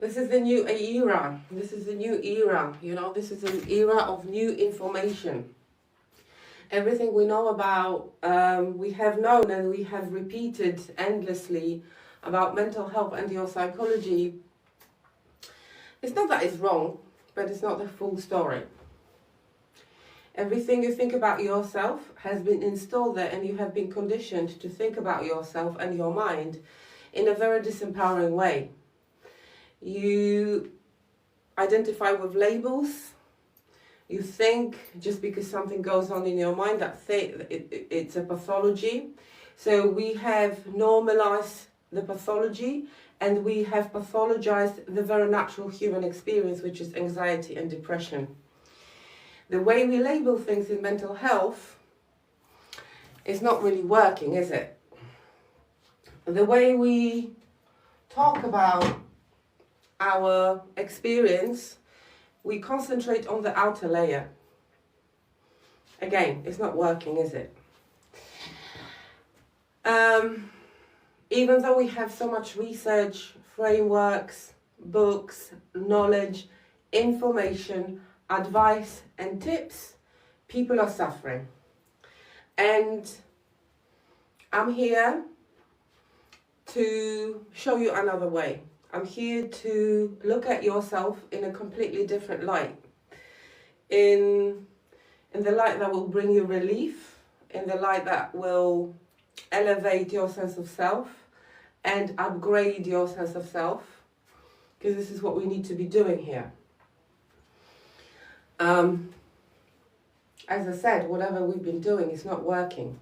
This is the new era. This is the new era. This is an era of new information. Everything we know about, we have known and we have repeated endlessly about mental health and your psychology. It's not that it's wrong, but it's not the full story. Everything you think about yourself has been installed there, and you have been conditioned to think about yourself and your mind in a very disempowering way. You identify with labels. You think just because something goes on in your mind that it's a pathology. So we have normalized the pathology, and we have pathologized the very natural human experience, which is anxiety and depression. The way we label things in mental health is not really working, is it? The way we talk about our experience, we concentrate on the outer layer. Again, it's not working, is it? Even though we have so much research, frameworks, books, knowledge, information, advice and tips, people are suffering. And I'm here to show you another way. I'm here to look at yourself in a completely different light. In the light that will bring you relief, in the light that will elevate your sense of self and upgrade your sense of self, because this is what we need to be doing here. As I said, whatever we've been doing is not working.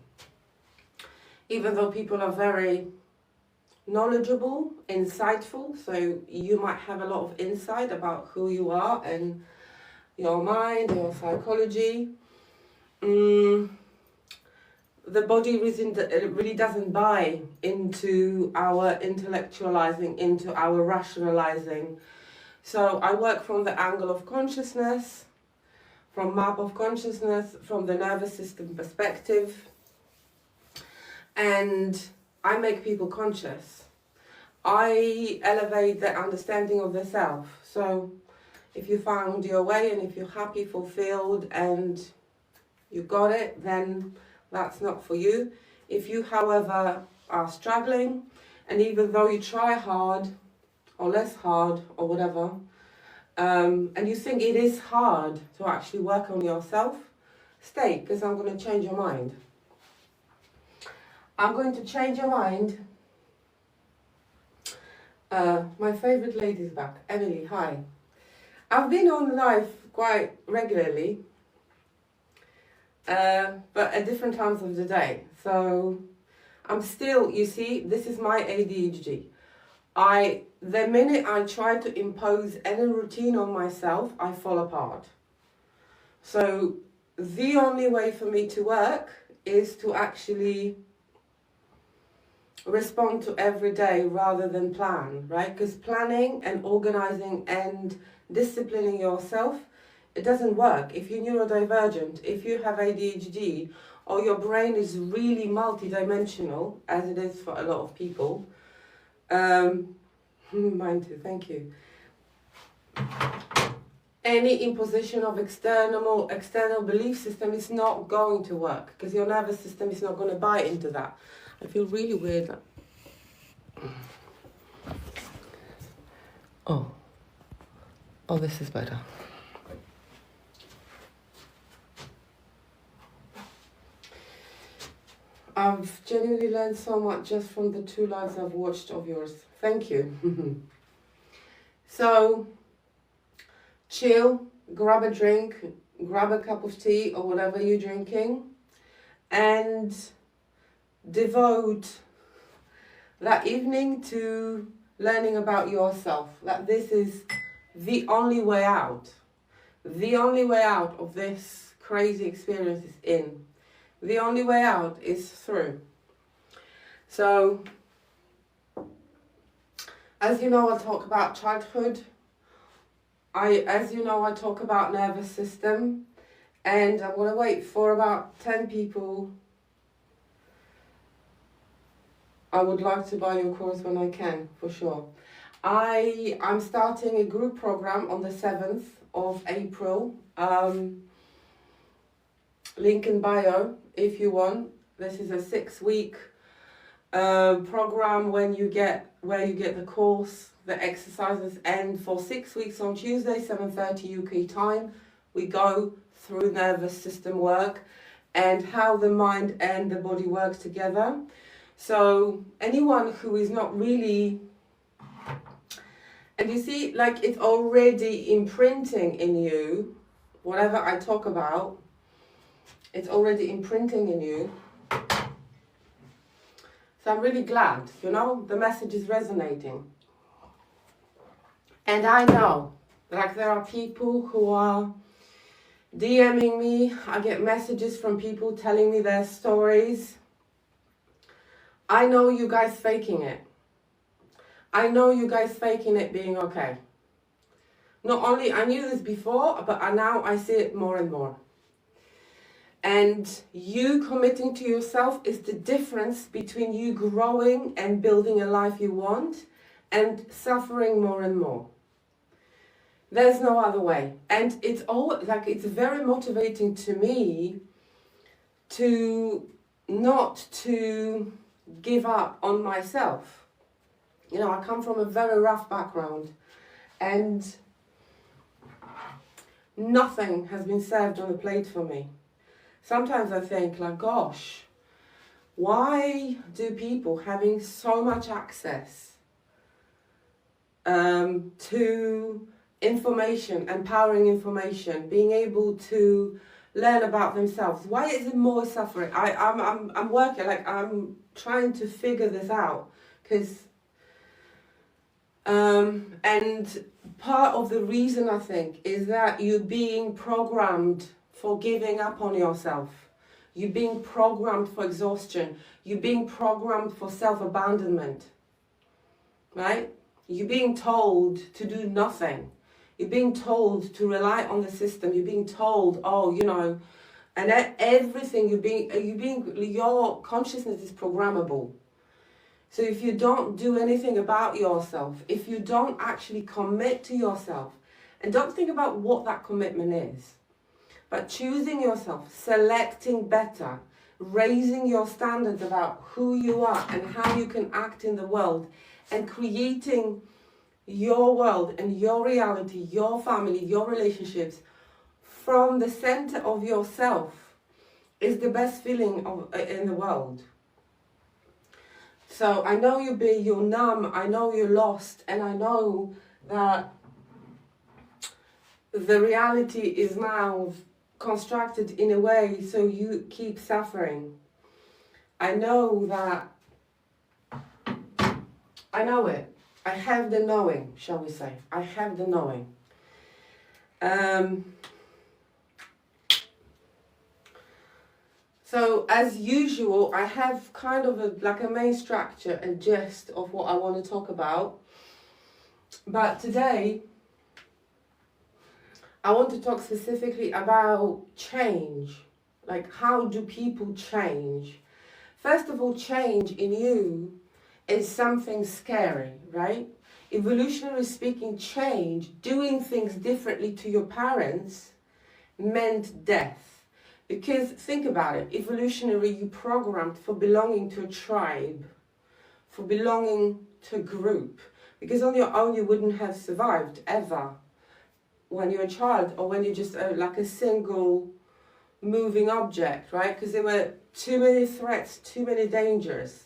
Even though people are very knowledgeable, insightful, so you might have a lot of insight about who you are and your mind, your psychology. The body really doesn't buy into our intellectualizing, into our rationalizing. So I work from the angle of consciousness, from map of consciousness, from the nervous system perspective, and I make people conscious. I elevate the understanding of the self. So if you found your way and if you're happy, fulfilled, and you got it, then that's not for you. If you, however, are struggling, and even though you try hard or less hard or whatever, and you think it is hard to actually work on yourself, stay, because I'm going to change your mind. I'm going to change your mind. My favorite lady's back. Emily, hi. I've been on live quite regularly, but at different times of the day. So I'm still, you see, this is my ADHD. The minute I try to impose any routine on myself, I fall apart. So the only way for me to work is to actually respond to every day rather than plan, right? Because planning and organizing and disciplining yourself, it doesn't work. If you're neurodivergent, if you have ADHD, or your brain is really multidimensional, as it is for a lot of people, mine too, thank you. Any imposition of external belief system is not going to work, because your nervous system is not going to buy into that. I feel really weird. Oh, this is better. I've genuinely learned so much just from the 2 lives I've watched of yours. Thank you. So, chill, grab a drink, grab a cup of tea or whatever you're drinking, and devote that evening to learning about yourself. That this is the only way out. The only way out of this crazy experience is in. The only way out is through. So, as you know, I talk about childhood. As you know, I talk about nervous system. And I'm going to wait for about 10 people. I would like to buy your course when I can, for sure. I'm starting a group program on the 7th of April. Link in bio if you want. This is a 6-week program where you get the course, the exercises, and for 6 weeks on Tuesday, 7:30 UK time, we go through nervous system work and how the mind and the body work together. So anyone who is not really, and you see, like, it's already imprinting in you, whatever I talk about, it's already imprinting in you. So I'm really glad, the message is resonating. And I know, like, there are people who are DMing me. I get messages from people telling me their stories. I know you guys faking it. I know you guys faking it being okay. Not only, I knew this before, but now I see it more and more. And you committing to yourself is the difference between you growing and building a life you want and suffering more and more. There's no other way. And it's it's very motivating to me to not to give up on myself. I come from a very rough background and nothing has been served on the plate for me. Sometimes I think, like, gosh, why do people having so much access to information, empowering information, being able to learn about themselves, why is it more suffering? I'm working, like, I'm trying to figure this out, because and part of the reason, I think, is that you're being programmed for giving up on yourself. You're being programmed for exhaustion. You're being programmed for self-abandonment, right? You're being told to do nothing. You're being told to rely on the system. You're being told, and everything your consciousness is programmable. So if you don't do anything about yourself, if you don't actually commit to yourself, and don't think about what that commitment is, but choosing yourself, selecting better, raising your standards about who you are and how you can act in the world, and creating your world and your reality, your family, your relationships from the center of yourself is the best feeling in the world. So I know you're numb, I know you're lost, and I know that the reality is now constructed in a way so you keep suffering. I know that, I know it. I have the knowing, shall we say. I have the knowing. So as usual, I have kind of a main structure, a gist of what I want to talk about. But today, I want to talk specifically about change. Like, how do people change? First of all, change in you is something scary, right? Evolutionarily speaking, change, doing things differently to your parents, meant death. Because think about it, evolutionary, you programmed for belonging to a tribe, for belonging to a group. Because on your own you wouldn't have survived ever when you're a child, or when you're just like a single moving object, right? Because there were too many threats, too many dangers,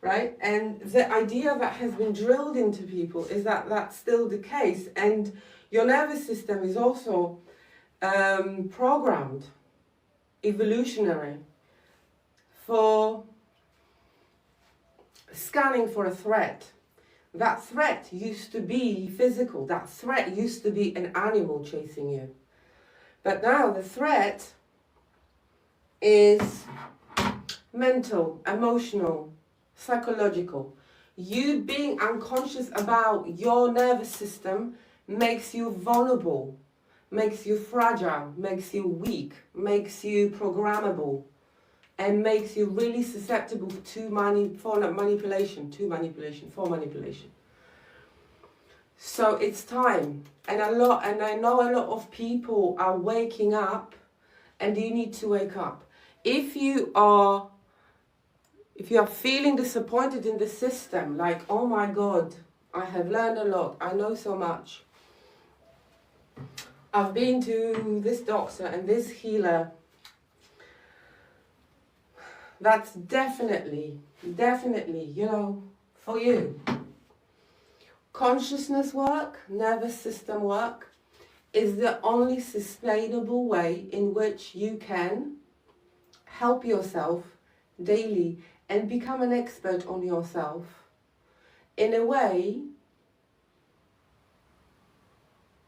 right? And the idea that has been drilled into people is that that's still the case. And your nervous system is also programmed, evolutionary, for scanning for a threat. That threat used to be physical. That threat used to be an animal chasing you. But now the threat is mental, emotional, psychological. You being unconscious about your nervous system makes you vulnerable, makes you fragile, makes you weak, makes you programmable, and makes you really susceptible to manipulation. So it's time. And I know a lot of people are waking up, and you need to wake up. If you are feeling disappointed in the system, like, oh my God, I have learned a lot, I know so much, I've been to this doctor and this healer, that's definitely, for you. Consciousness work, nervous system work, is the only sustainable way in which you can help yourself daily and become an expert on yourself in a way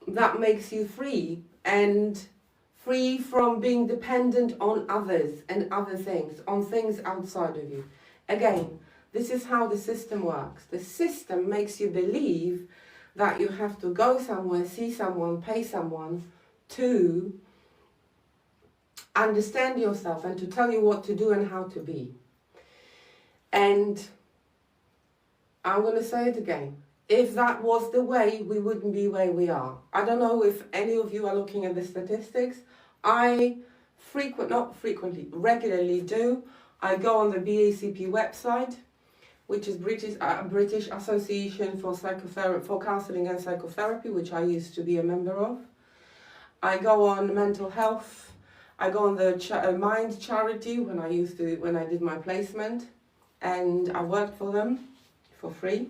that makes you free, and free from being dependent on others and other things, on things outside of you. Again, this is how the system works. The system makes you believe that you have to go somewhere, see someone, pay someone to understand yourself and to tell you what to do and how to be. And I'm going to say it again. If that was the way, we wouldn't be where we are. I don't know if any of you are looking at the statistics. I regularly do. I go on the BACP website, which is British Association for Counselling and Psychotherapy, which I used to be a member of. I go on mental health. I go on the Mind charity when I did my placement, and I worked for them for free.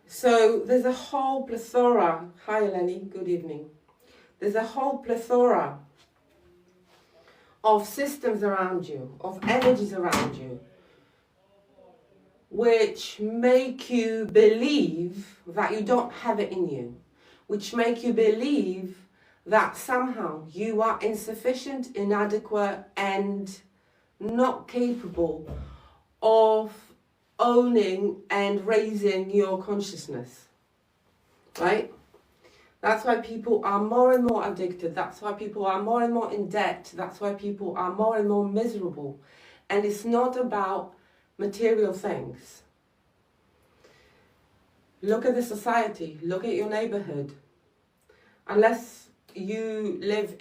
So there's a whole plethora. Hi Eleni, good evening. There's a whole plethora of systems around you, of energies around you, which make you believe that you don't have it in you, which make you believe that somehow you are insufficient, inadequate, and not capable of owning and raising your consciousness, right? That's why people are more and more addicted. That's why people are more and more in debt. That's why people are more and more miserable. And it's not about material things. Look at the society. Look at your neighborhood. Unless you live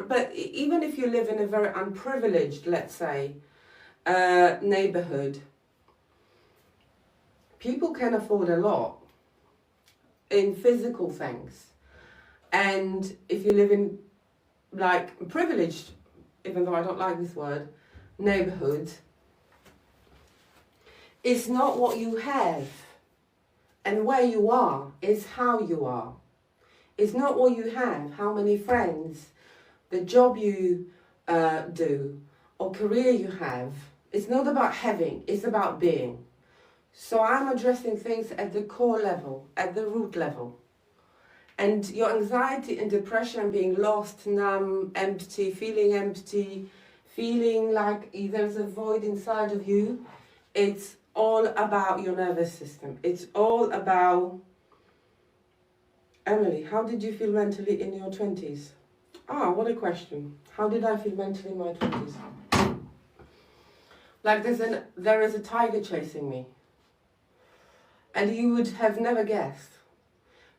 but even if you live in a very unprivileged, let's say, neighborhood, people can afford a lot in physical things. And if you live in, like, privileged, even though I don't like this word, neighborhood, it's not what you have and where you are, it's how you are. It's not what you have, how many friends, the job you do, or career you have. It's not about having, it's about being. So I'm addressing things at the core level, at the root level. And your anxiety and depression, being lost, numb, empty, feeling like there's a void inside of you, it's all about your nervous system. It's all about... Emily, how did you feel mentally in your 20s? Ah, what a question. How did I feel mentally in my 20s? Like there is a tiger chasing me. And you would have never guessed.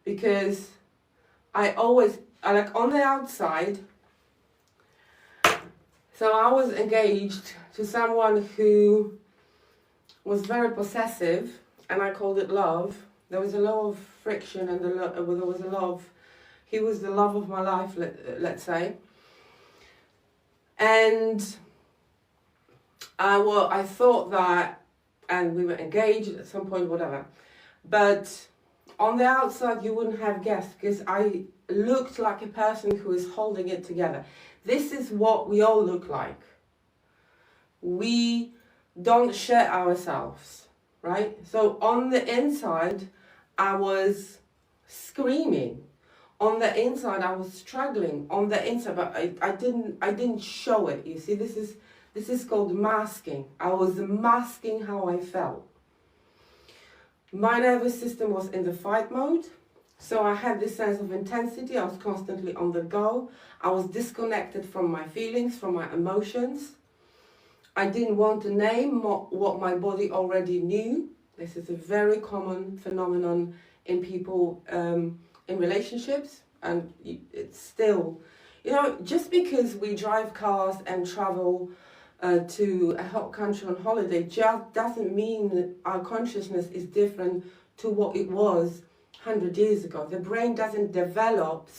Because I like on the outside, so I was engaged to someone who was very possessive, and I called it love. There was a lot of friction, and there was a lot of, he was the love of my life, let's say. And I thought that, and we were engaged at some point, whatever. But on the outside, you wouldn't have guessed, because I looked like a person who is holding it together. This is what we all look like. We don't share ourselves, right? So on the inside, I was screaming. On the inside, I was struggling. On the inside, but I didn't show it. You see, this is called masking. I was masking how I felt. My nervous system was in the fight mode, so I had this sense of intensity. I was constantly on the go. I was disconnected from my feelings, from my emotions. I didn't want to name what my body already knew, This is a very common phenomenon in people in relationships, and it's still, just because we drive cars and travel to a hot country on holiday just doesn't mean that our consciousness is different to what it was 100 years ago. The brain doesn't develop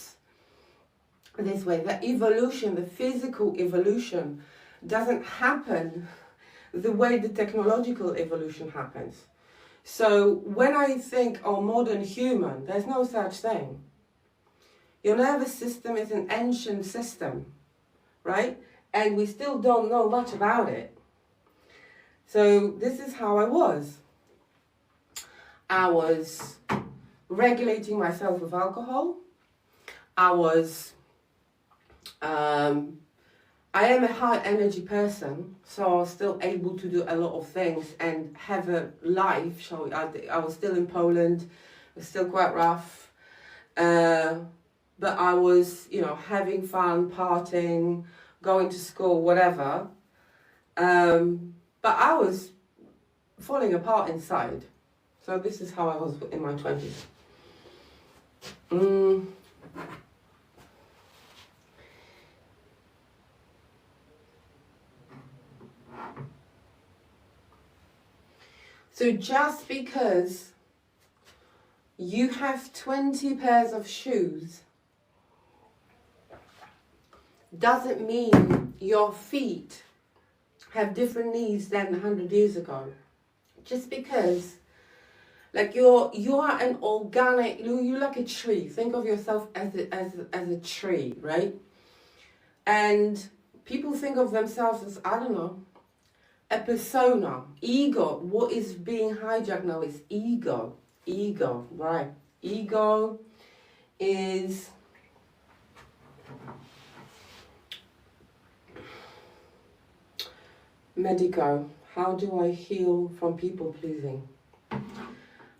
this way. The evolution, the physical evolution, doesn't happen the way the technological evolution happens. So when I think, modern human, there's no such thing. Your nervous system is an ancient system, right? And we still don't know much about it. So this is how I was. I was regulating myself with alcohol. I am a high energy person, so I was still able to do a lot of things and have a life. I was still in Poland, it was still quite rough. But I was, having fun, partying, going to school, whatever. But I was falling apart inside. So this is how I was in my 20s. So just because you have 20 pairs of shoes doesn't mean your feet have different needs than 100 years ago. Just because, like, you are an organic, you're like a tree. Think of yourself as a tree, right? And people think of themselves as, I don't know, a persona, ego. What is being hijacked now is ego. Ego, right? Ego is medico. How do I heal from people pleasing?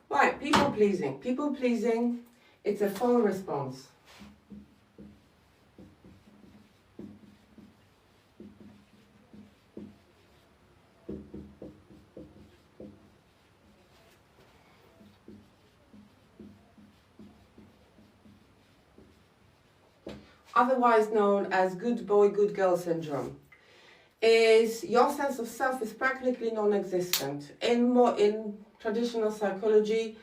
Right, people pleasing. People pleasing, it's a fawn response. Otherwise known as good boy, good girl syndrome, is your sense of self is practically non-existent. In traditional psychology,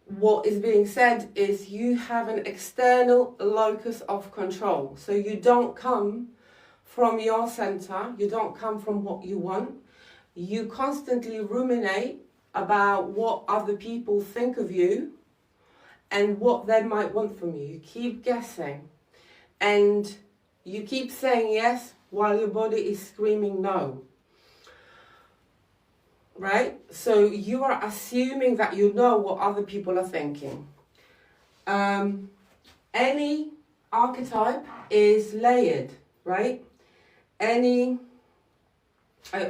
what is being said is you have an external locus of control. So you don't come from your center, you don't come from what you want. You constantly ruminate about what other people think of you and what they might want from you. You keep guessing. And you keep saying yes while your body is screaming no. Right? So you are assuming that you know what other people are thinking. Any archetype is layered, right? I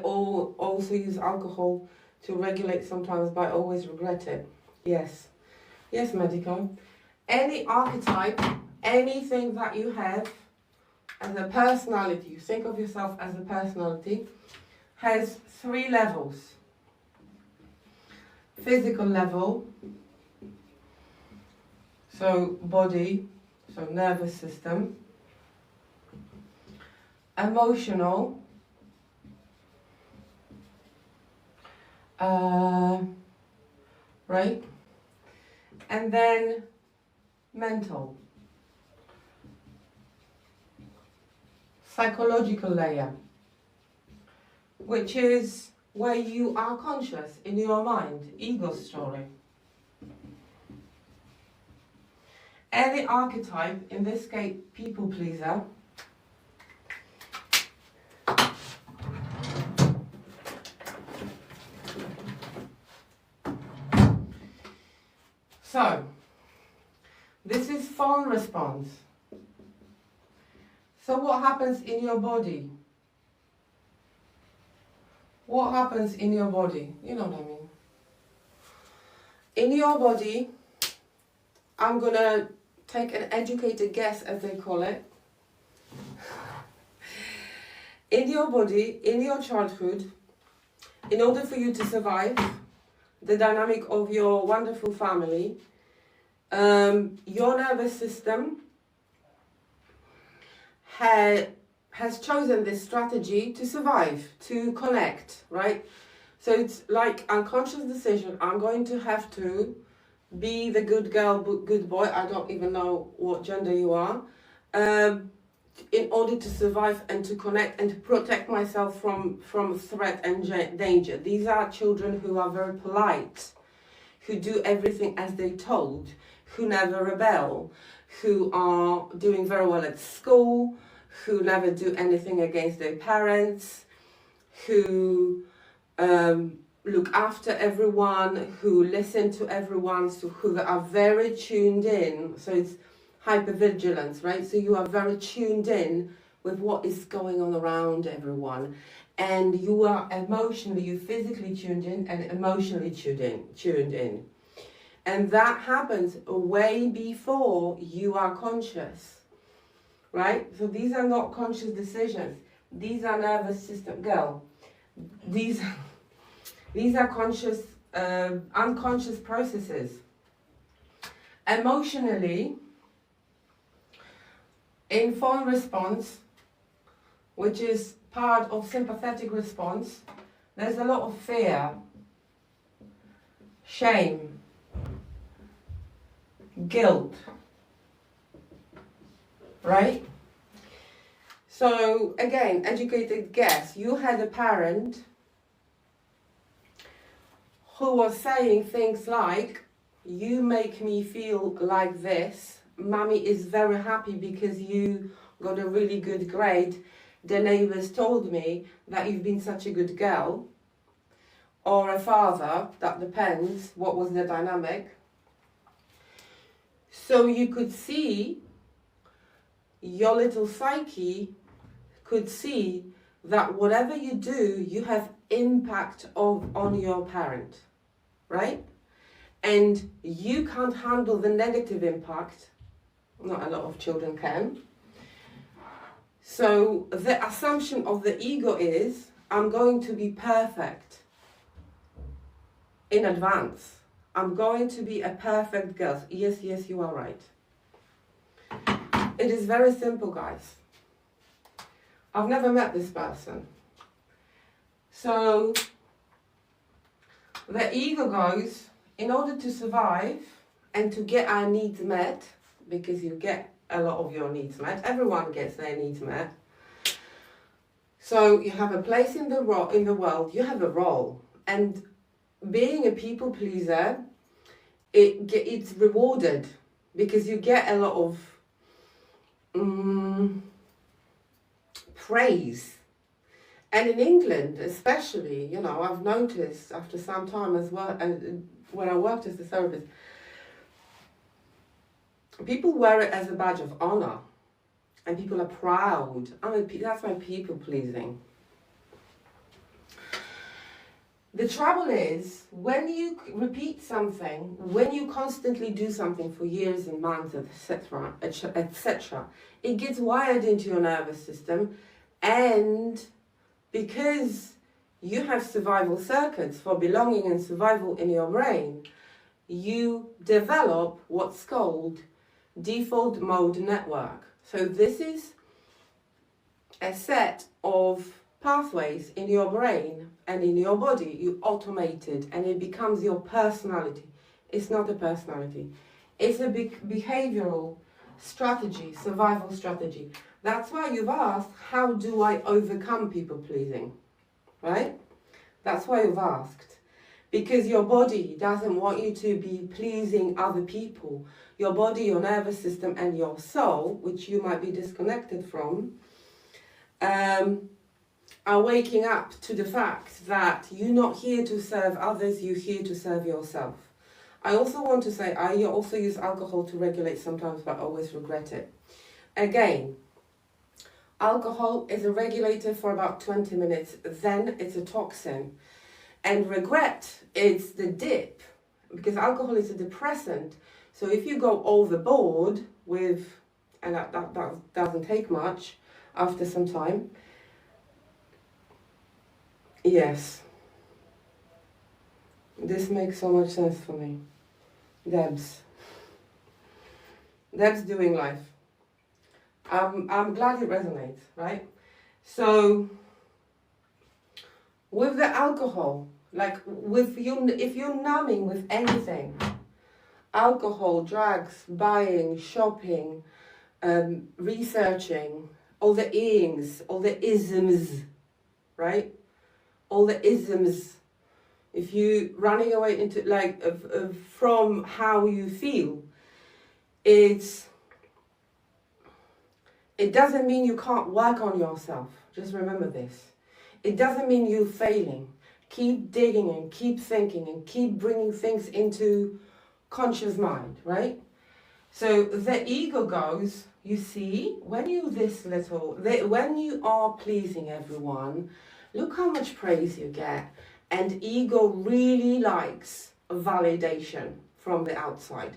also use alcohol to regulate sometimes, but I always regret it. Yes, medico. Any archetype, anything that you have as a personality, you think of yourself as a personality, has 3 levels. Physical level, so body, so nervous system. Emotional, right? And then mental. Psychological layer, which is where you are conscious in your mind, ego story. Any archetype, in this case, people pleaser, so this is fawn response. So what happens in your body? What happens in your body? You know what I mean. In your body, I'm going to take an educated guess, as they call it. In your body, in your childhood, in order for you to survive, the dynamic of your wonderful family, your nervous system has chosen this strategy to survive, to connect, right? So it's like unconscious decision. I'm going to have to be the good girl, good boy. I don't even know what gender you are. In order to survive and to connect and to protect myself from threat and danger. These are children who are very polite, who do everything as they told, who never rebel, who are doing very well at school, who never do anything against their parents, who look after everyone, who listen to everyone, so who are very tuned in. So it's hypervigilance, right? So you are very tuned in with what is going on around everyone. And you are emotionally, you physically tuned in and emotionally tuned in. And that happens way before you are conscious, right? So these are not conscious decisions. These are nervous system, these are conscious, unconscious processes. Emotionally, in fawn response, which is part of sympathetic response, there's a lot of fear, shame, guilt, right? So again, educated guess, you had a parent who was saying things like, you make me feel like this, Mummy is very happy because you got a really good grade, the neighbours told me that you've been such a good girl, or a father, that depends what was the dynamic. So you could see, your little psyche could see that whatever you do, you have impact on your parent, right? And you can't handle the negative impact. Not a lot of children can. So the assumption of the ego is, I'm going to be perfect in advance. I'm going to be a perfect girl. Yes, you are right. It is very simple, guys. I've never met this person. So the ego goes, in order to survive and to get our needs met, because you get a lot of your needs met, everyone gets their needs met. So you have a place in the world, you have a role, and being a people pleaser, it's rewarded because you get a lot of praise. And in England especially, you know, I've noticed after some time as well, and when I worked as a therapist, people wear it as a badge of honor, and people are proud. That's why people pleasing. The trouble is, when you repeat something, when you constantly do something for years and months, etc., it gets wired into your nervous system, and because you have survival circuits for belonging and survival in your brain, you develop what's called default mode network. So this is a set of pathways in your brain and in your body. You automate it and it becomes your personality. It's not a personality. It's a behavioral strategy, survival strategy. That's why you've asked, how do I overcome people pleasing? Right? That's why you've asked. Because your body doesn't want you to be pleasing other people. Your body, your nervous system, and your soul, which you might be disconnected from, are waking up to the fact that you're not here to serve others, you're here to serve yourself. I also want to say, I also use alcohol to regulate sometimes, but I always regret it. Again, alcohol is a regulator for about 20 minutes, then it's a toxin. And regret is the dip, because alcohol is a depressant. So if you go overboard with, and that doesn't take much after some time, yes, This makes so much sense for me. Debs doing life. I'm glad it resonates, right? So with the alcohol, like with you, if you're numbing with anything, alcohol, drugs, buying, shopping, researching, all the ings, all the isms, right? All the isms. If you running away into like from how you feel, it doesn't mean you can't work on yourself. Just remember this. It doesn't mean you're failing. Keep digging and keep thinking and keep bringing things into conscious mind, right? So the ego goes, you see, when you when you are pleasing everyone, look how much praise you get. And ego really likes validation from the outside.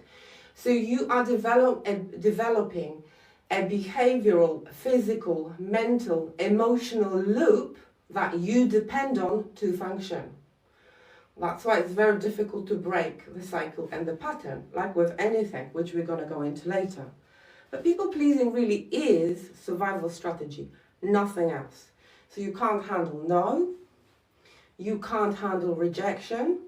So you are developing a behavioral, physical, mental, emotional loop that you depend on to function. That's why it's very difficult to break the cycle and the pattern, like with anything, which we're going to go into later. But people pleasing really is survival strategy, nothing else. So you can't handle no, you can't handle rejection,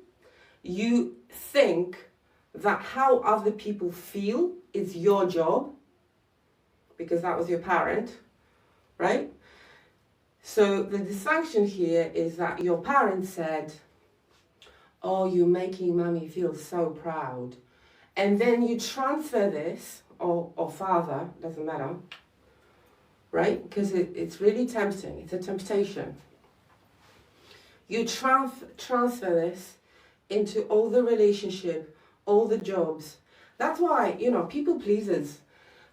you think that how other people feel is your job, because that was your parent, right? So the dysfunction here is that your parent said, oh, you're making mommy feel so proud. And then you transfer this, or father, doesn't matter, right? Because it's really tempting, it's a temptation. You transfer this into all the relationship, all the jobs. That's why, people pleasers,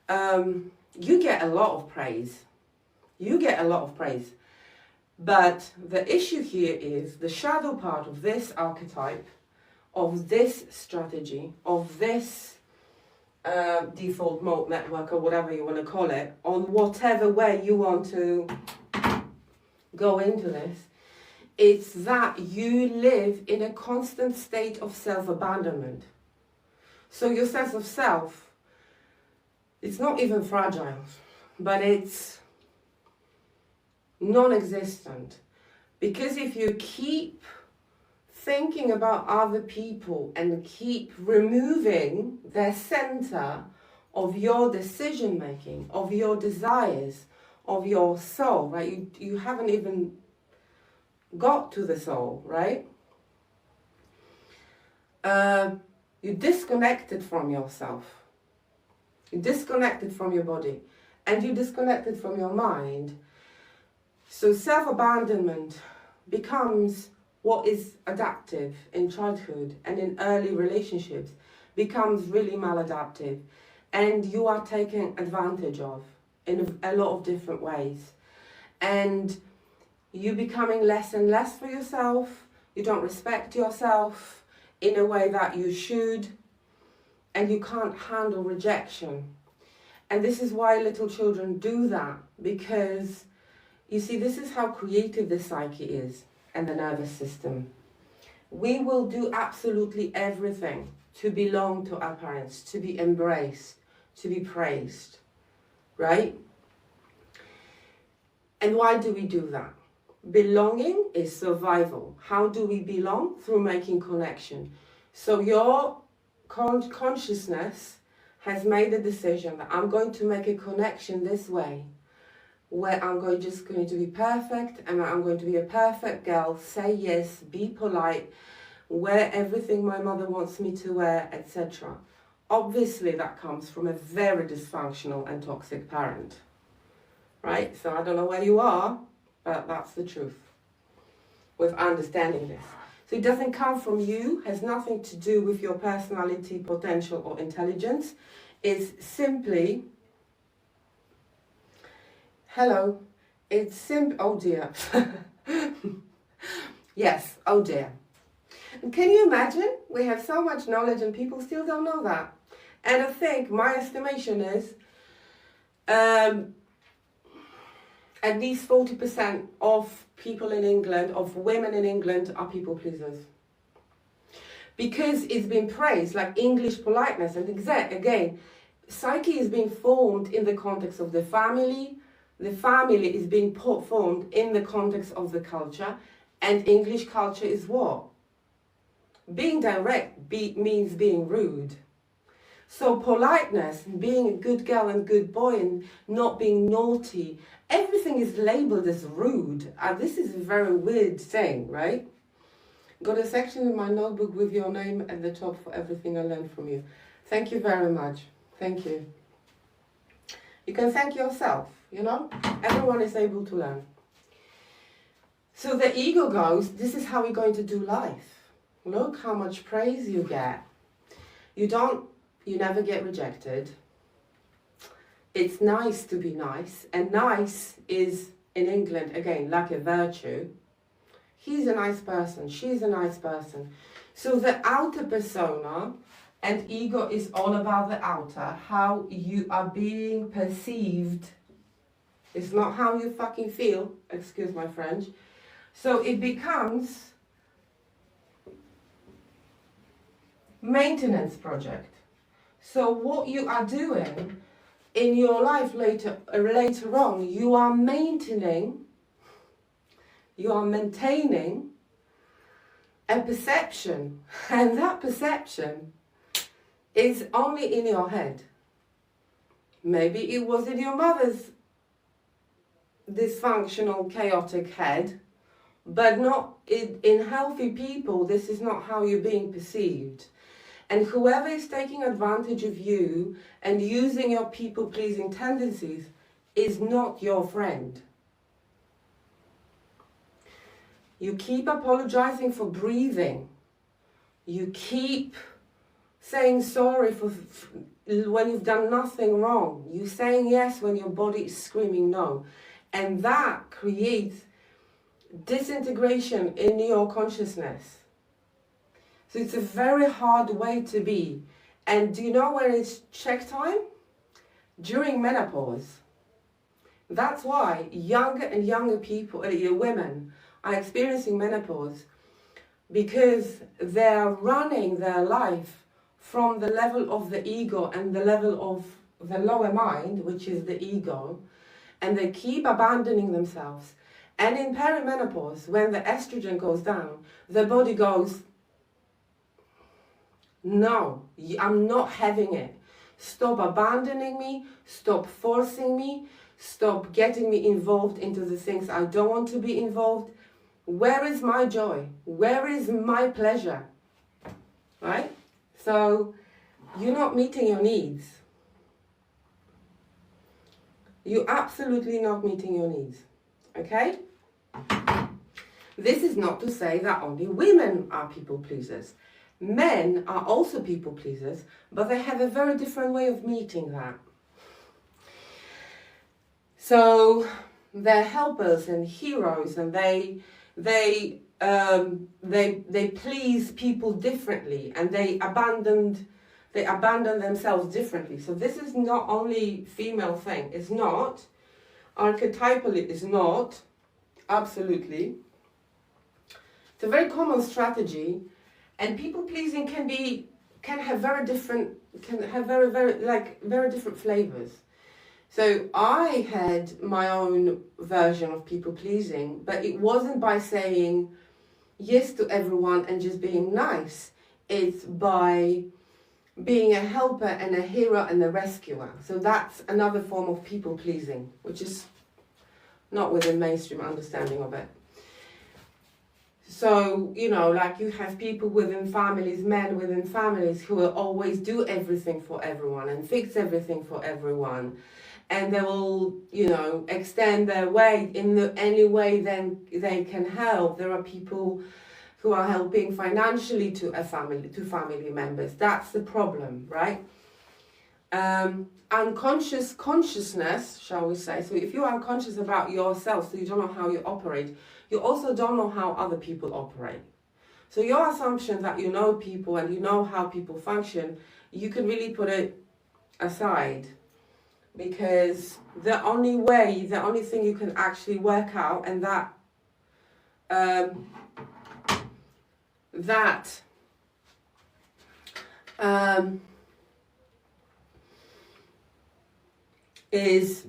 you get a lot of praise. You get a lot of praise. But the issue here is the shadow part of this archetype, of this strategy, of this default mode network, or whatever you want to call it, on whatever way you want to go into this, it's that you live in a constant state of self-abandonment. So your sense of self, it's not even fragile, but it's non-existent. Because if you keep thinking about other people and keep removing their center of your decision making, of your desires, of your soul, right? You haven't even got to the soul, right? You're disconnected from yourself. You're disconnected from your body. And you're disconnected from your mind. So self-abandonment becomes what is adaptive in childhood and in early relationships, becomes really maladaptive. And you are taken advantage of in a lot of different ways. And you're becoming less and less for yourself. You don't respect yourself in a way that you should. And you can't handle rejection. And this is why little children do that, because you see, this is how creative the psyche is and the nervous system. We will do absolutely everything to belong to our parents, to be embraced, to be praised, right? And why do we do that? Belonging is survival. How do we belong? Through making connection. So your consciousness has made a decision that I'm going to make a connection this way, where I'm just going to be perfect, and I'm going to be a perfect girl, say yes, be polite, wear everything my mother wants me to wear, etc. Obviously that comes from a very dysfunctional and toxic parent, right? So I don't know where you are, but that's the truth with understanding this. So it doesn't come from you, has nothing to do with your personality, potential, or intelligence. It's simply, hello, it's simple, oh dear. Yes, oh dear. And can you imagine? We have so much knowledge and people still don't know that. And I think my estimation is at least 40% of people in England, of women in England, are people pleasers. because it's been praised, like English politeness. And again, psyche is being formed in the context of the family is being formed in the context of the culture, and English culture is what? Being direct means being rude. So politeness, being a good girl and good boy and not being naughty, everything is labeled as rude. This is a very weird thing, right? Got a section in my notebook with your name at the top for everything I learned from you. Thank you very much. Thank you. You can thank yourself, you know? Everyone is able to learn. So the ego goes, this is how we're going to do life. Look how much praise you get. You never get rejected. It's nice to be nice. And nice is, in England, again, like a virtue. He's a nice person. She's a nice person. So the outer persona and ego is all about the outer. How you are being perceived. It's not how you fucking feel. Excuse my French. So it becomes maintenance project. So what you are doing in your life later on, you are maintaining a perception, and that perception is only in your head. Maybe it was in your mother's dysfunctional, chaotic head, but not in healthy people. This is not how you're being perceived. And whoever is taking advantage of you and using your people-pleasing tendencies is not your friend. You keep apologizing for breathing. You keep saying sorry when you've done nothing wrong. You're saying yes when your body is screaming no. And that creates disintegration in your consciousness. So it's a very hard way to be. And do you know when it's check time? During menopause. That's why younger and younger people, women, are experiencing menopause, because they're running their life from the level of the ego and the level of the lower mind, which is the ego, and they keep abandoning themselves. And in perimenopause, when the estrogen goes down, the body goes, no, I'm not having it. Stop abandoning me, stop forcing me, stop getting me involved into the things I don't want to be involved. Where is my joy? Where is my pleasure? Right? So you're not meeting your needs. You're absolutely not meeting your needs. Okay? This is not to say that only women are people pleasers. Men are also people pleasers, but they have a very different way of meeting that. So they're helpers and heroes, and they please people differently, and they abandon themselves differently. So this is not only female thing. It's not archetypally. It's not absolutely. It's a very common strategy. And people pleasing can have very different flavors. So I had my own version of people pleasing, but it wasn't by saying yes to everyone and just being nice. It's by being a helper and a hero and a rescuer. So that's another form of people pleasing, which is not within mainstream understanding of it. So, you know, like you have people within families, men within families, who will always do everything for everyone and fix everything for everyone. And they will, you know, extend their way in any way then they can help. There are people who are helping financially to family members. That's the problem, right? Unconscious consciousness, shall we say. So if you're unconscious about yourself, so you don't know how you operate, you also don't know how other people operate. So your assumption that you know people and you know how people function, you can really put it aside, because the only thing you can actually work out, and that is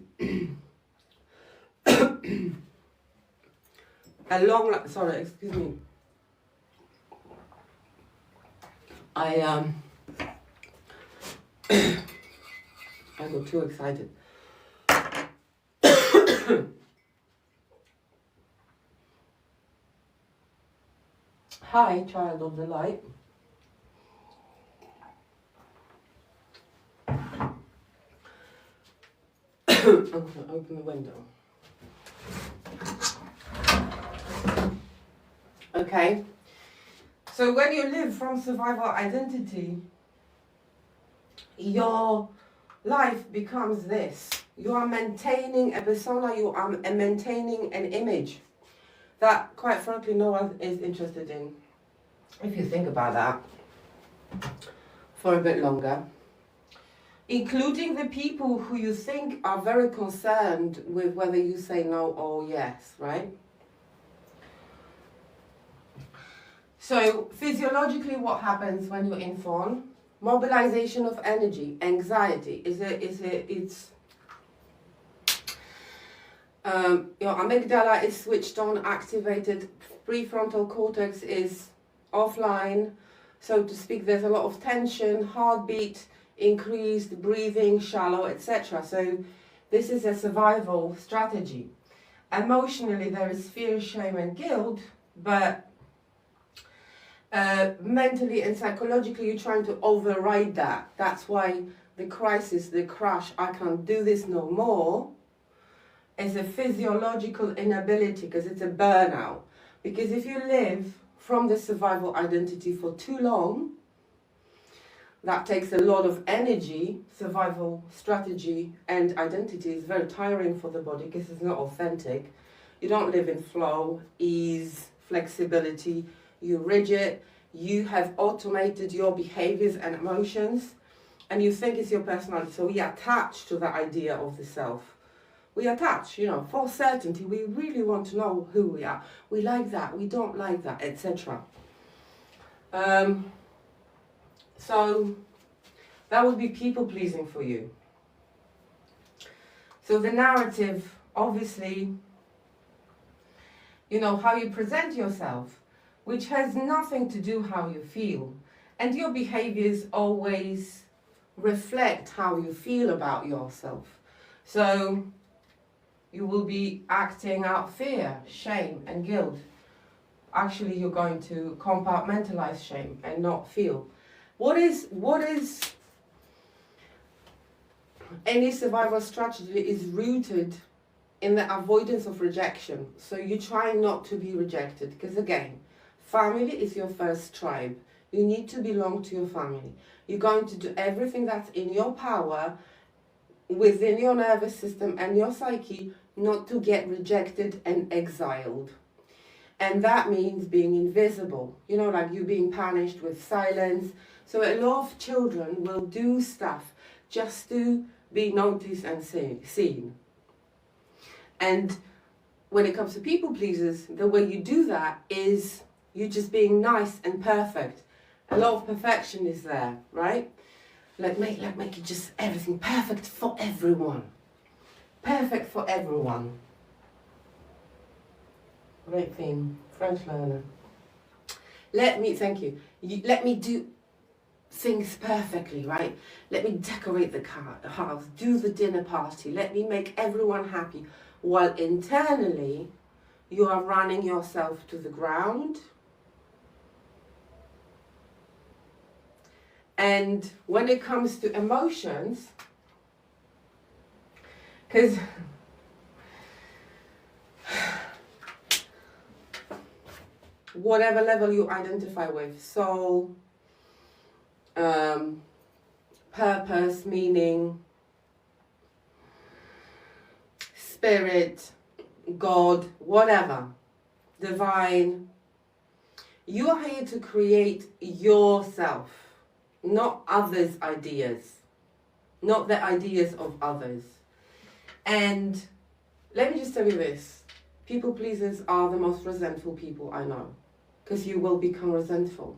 a long, sorry, excuse me. I got too excited. Hi, child of the light. I'm going to open the window. Okay. So when you live from survival identity, your life becomes this. You are maintaining a persona, you are maintaining an image that, quite frankly, no one is interested in. If you think about that for a bit longer. Including the people who you think are very concerned with whether you say no or yes, right? So physiologically, what happens when you're in fawn? Mobilization of energy, anxiety. Your amygdala is switched on, activated. Prefrontal cortex is offline, so to speak. There's a lot of tension, heartbeat, increased breathing, shallow, etc. So this is a survival strategy. Emotionally, there is fear, shame, and guilt, but mentally and psychologically, you're trying to override that. That's why the crisis, the crash, I can't do this no more, is a physiological inability, because it's a burnout. Because if you live from the survival identity for too long, that takes a lot of energy. Survival strategy and identity is very tiring for the body because it's not authentic. You don't live in flow, ease, flexibility. You're rigid. You have automated your behaviors and emotions, and you think it's your personality. So we attach to the idea of the self. We attach, for certainty. We really want to know who we are. We like that, we don't like that, etc. So that would be people-pleasing for you. So the narrative, obviously, how you present yourself, which has nothing to do how you feel. And your behaviors always reflect how you feel about yourself. So you will be acting out fear, shame, and guilt. Actually, you're going to compartmentalize shame and not feel. What is any survival strategy is rooted in the avoidance of rejection. So you try not to be rejected, because again, family is your first tribe. You need to belong to your family. You're going to do everything that's in your power within your nervous system and your psyche not to get rejected and exiled. And that means being invisible, like you being punished with silence. So a lot of children will do stuff just to be noticed and seen. And when it comes to people pleasers, the way you do that is you just being nice and perfect. A lot of perfection is there, right? Make it just everything perfect for everyone. Perfect for everyone. Great thing, French learner. Thank you. Let me do things perfectly, right? Let me decorate the house, do the dinner party, let me make everyone happy, while internally you are running yourself to the ground. And when it comes to emotions, because whatever level you identify with, soul, purpose, meaning, spirit, God, whatever, divine, you are here to create yourself, not others' ideas, not the ideas of others. And let me just tell you this, people pleasers are the most resentful people I know, because you will become resentful.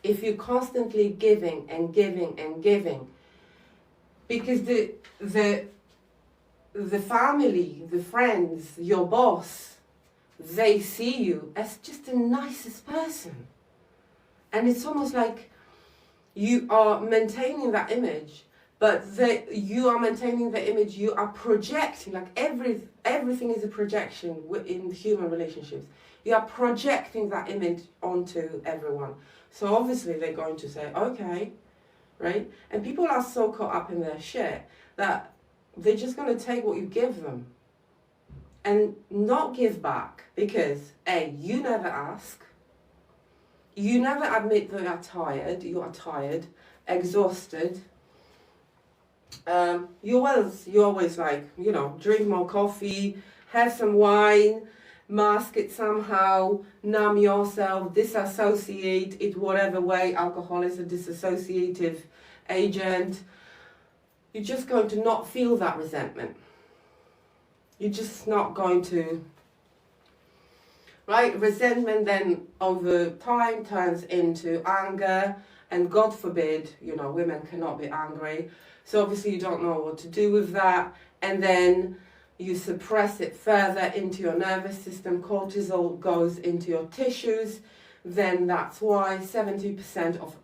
if you're constantly giving and giving and giving, because the family, the friends, your boss, they see you as just the nicest person. And it's almost like you are maintaining that image, but you are maintaining the image, you are projecting, like everything is a projection in human relationships. You are projecting that image onto everyone. So obviously they're going to say, okay, right? And people are so caught up in their shit that they're just going to take what you give them and not give back, because A, you never ask, you never admit that you are tired, exhausted. You always like, drink more coffee, have some wine, mask it somehow, numb yourself, disassociate it whatever way. Alcohol is a disassociative agent. You're just going to not feel that resentment. You're just not going to, right? Resentment then over time turns into anger, and God forbid, women cannot be angry. So obviously you don't know what to do with that, and then you suppress it further into your nervous system. Cortisol goes into your tissues. Then that's why 70% of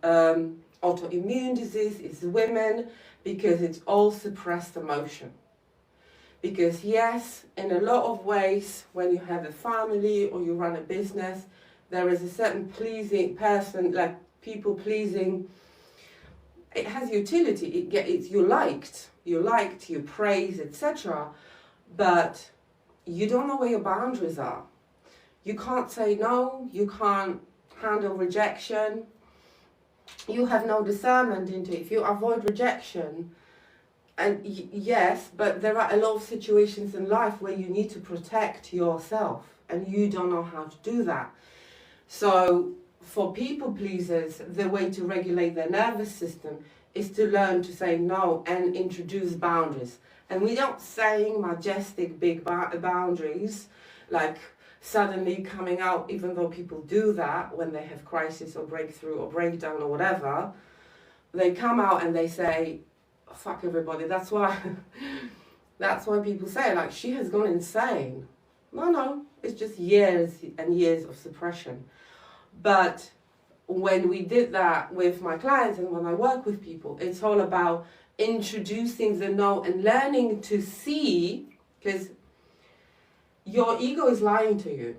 autoimmune disease is women, because it's all suppressed emotion. Because yes, in a lot of ways, when you have a family or you run a business, there is a certain pleasing person, like people pleasing. It has utility. You're liked, you praise, etc. But you don't know where your boundaries are. You can't say no. You can't handle rejection. You have no discernment into it. If you avoid rejection, and yes, but there are a lot of situations in life where you need to protect yourself, and you don't know how to do that. So for people pleasers, the way to regulate their nervous system is to learn to say no and introduce boundaries. And we don't saying majestic big boundaries, like suddenly coming out, even though people do that when they have crisis or breakthrough or breakdown or whatever. They come out and they say, fuck everybody. That's why people say, like, she has gone insane. No, it's just years and years of suppression. But when we did that with my clients and when I work with people, it's all about introducing the no and learning to see, because your ego is lying to you.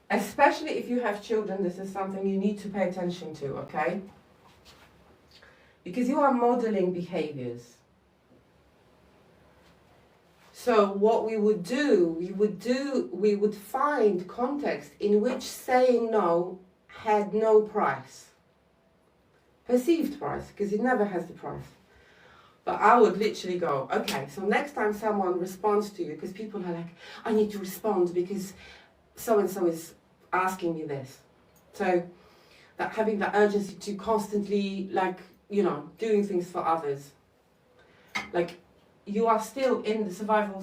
Especially if you have children, this is something you need to pay attention to, okay? Because you are modeling behaviors. So what we would do, we would find context in which saying no had no price. Perceived price, because it never has the price. But I would literally go, okay, so next time someone responds to you, because people are like, I need to respond because so-and-so is asking me this. So that having that urgency to constantly, like, doing things for others. Like, you are still in the survival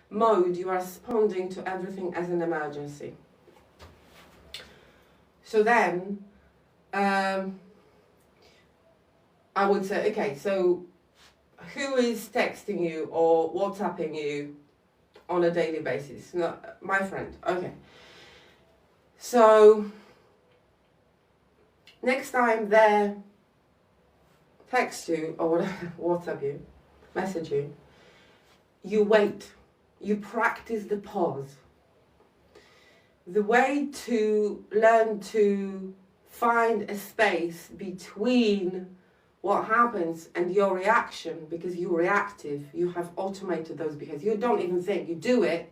mode. You are responding to everything as an emergency. So then, I would say, okay, so who is texting you or WhatsApping you on a daily basis? No, my friend. Okay. So next time they text you or whatever, WhatsApp you, message you, you wait. You practice the pause. The way to learn to find a space between what happens and your reaction, because you're reactive, you have automated those behaviors. You don't even think, you do it,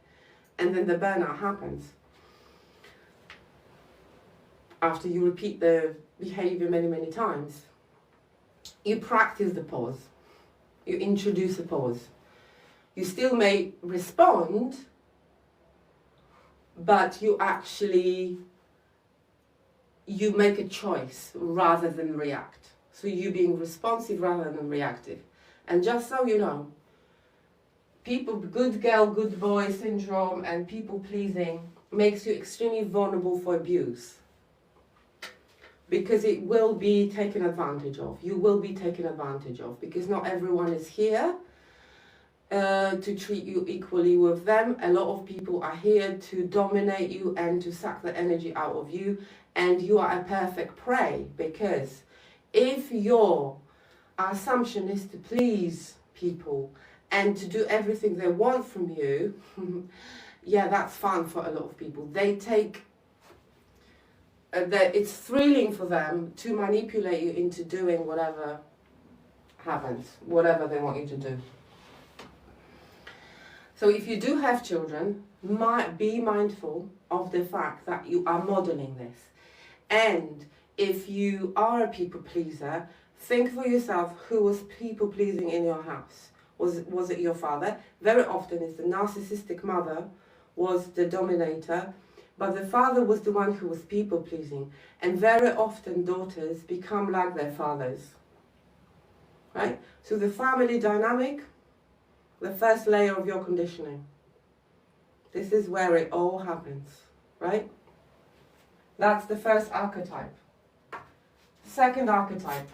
and then the burnout happens. After you repeat the behavior many, many times, you practice the pause. You introduce a pause. You still may respond, but you make a choice rather than react. So you being responsive rather than reactive. And just so you know, good girl, good boy syndrome and people pleasing makes you extremely vulnerable for abuse. Because it will be taken advantage of. You will be taken advantage of, because not everyone is here to treat you equally with them. A lot of people are here to dominate you and to suck the energy out of you, and you are a perfect prey, because if your assumption is to please people and to do everything they want from you, yeah, that's fun for a lot of people. They take that it's thrilling for them to manipulate you into doing whatever happens, whatever they want you to do. So if you do have children, be mindful of the fact that you are modeling this. And if you are a people pleaser, think for yourself, who was people pleasing in your house? Was it your father? Very often it's the narcissistic mother was the dominator, but the father was the one who was people pleasing. And very often daughters become like their fathers. Right? So the family dynamic, the first layer of your conditioning. This is where it all happens, right? That's the first archetype. Second archetype.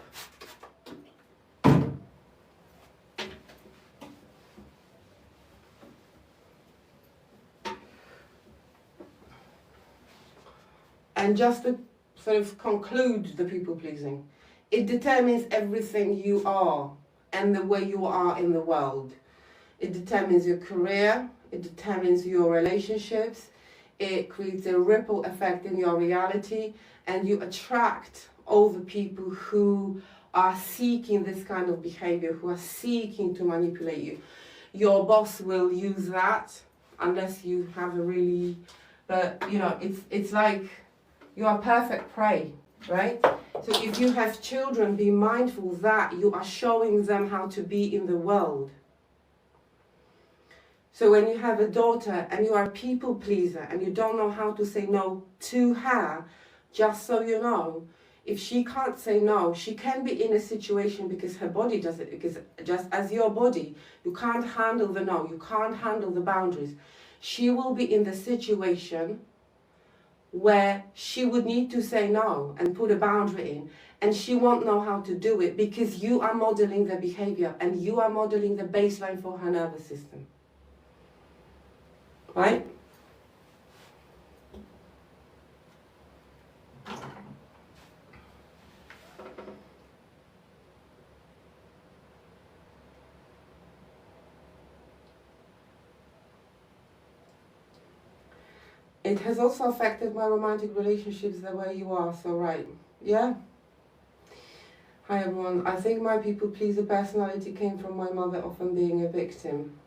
And just to sort of conclude the people pleasing, it determines everything you are and the way you are in the world. It determines your career, it determines your relationships, it creates a ripple effect in your reality, and you attract all the people who are seeking this kind of behavior, who are seeking to manipulate you. Your boss will use that, unless you have a really, but you know, it's like you are perfect prey, right? So if you have children, be mindful that you are showing them how to be in the world. So when you have a daughter and you are a people pleaser and you don't know how to say no to her, just so you know, if she can't say no, she can be in a situation because her body does it, because just as your body, you can't handle the no, you can't handle the boundaries. She will be in the situation where she would need to say no and put a boundary in, and she won't know how to do it because you are modeling the behavior and you are modeling the baseline for her nervous system. Right? It has also affected my romantic relationships the way you are, so right. Yeah? Hi everyone. I think my people pleaser personality came from my mother often being a victim.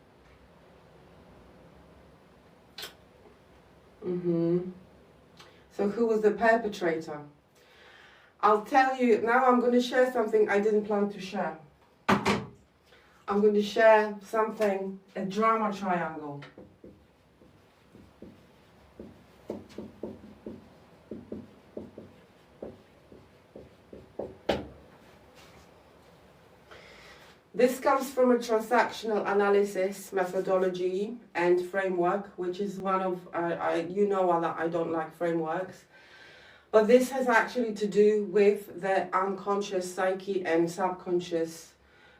So who was the perpetrator? I'll tell you, now I'm going to share something I didn't plan to share. I'm going to share something, a drama triangle. This comes from a transactional analysis methodology and framework, which is one of, you know that I don't like frameworks. But this has actually to do with the unconscious psyche and subconscious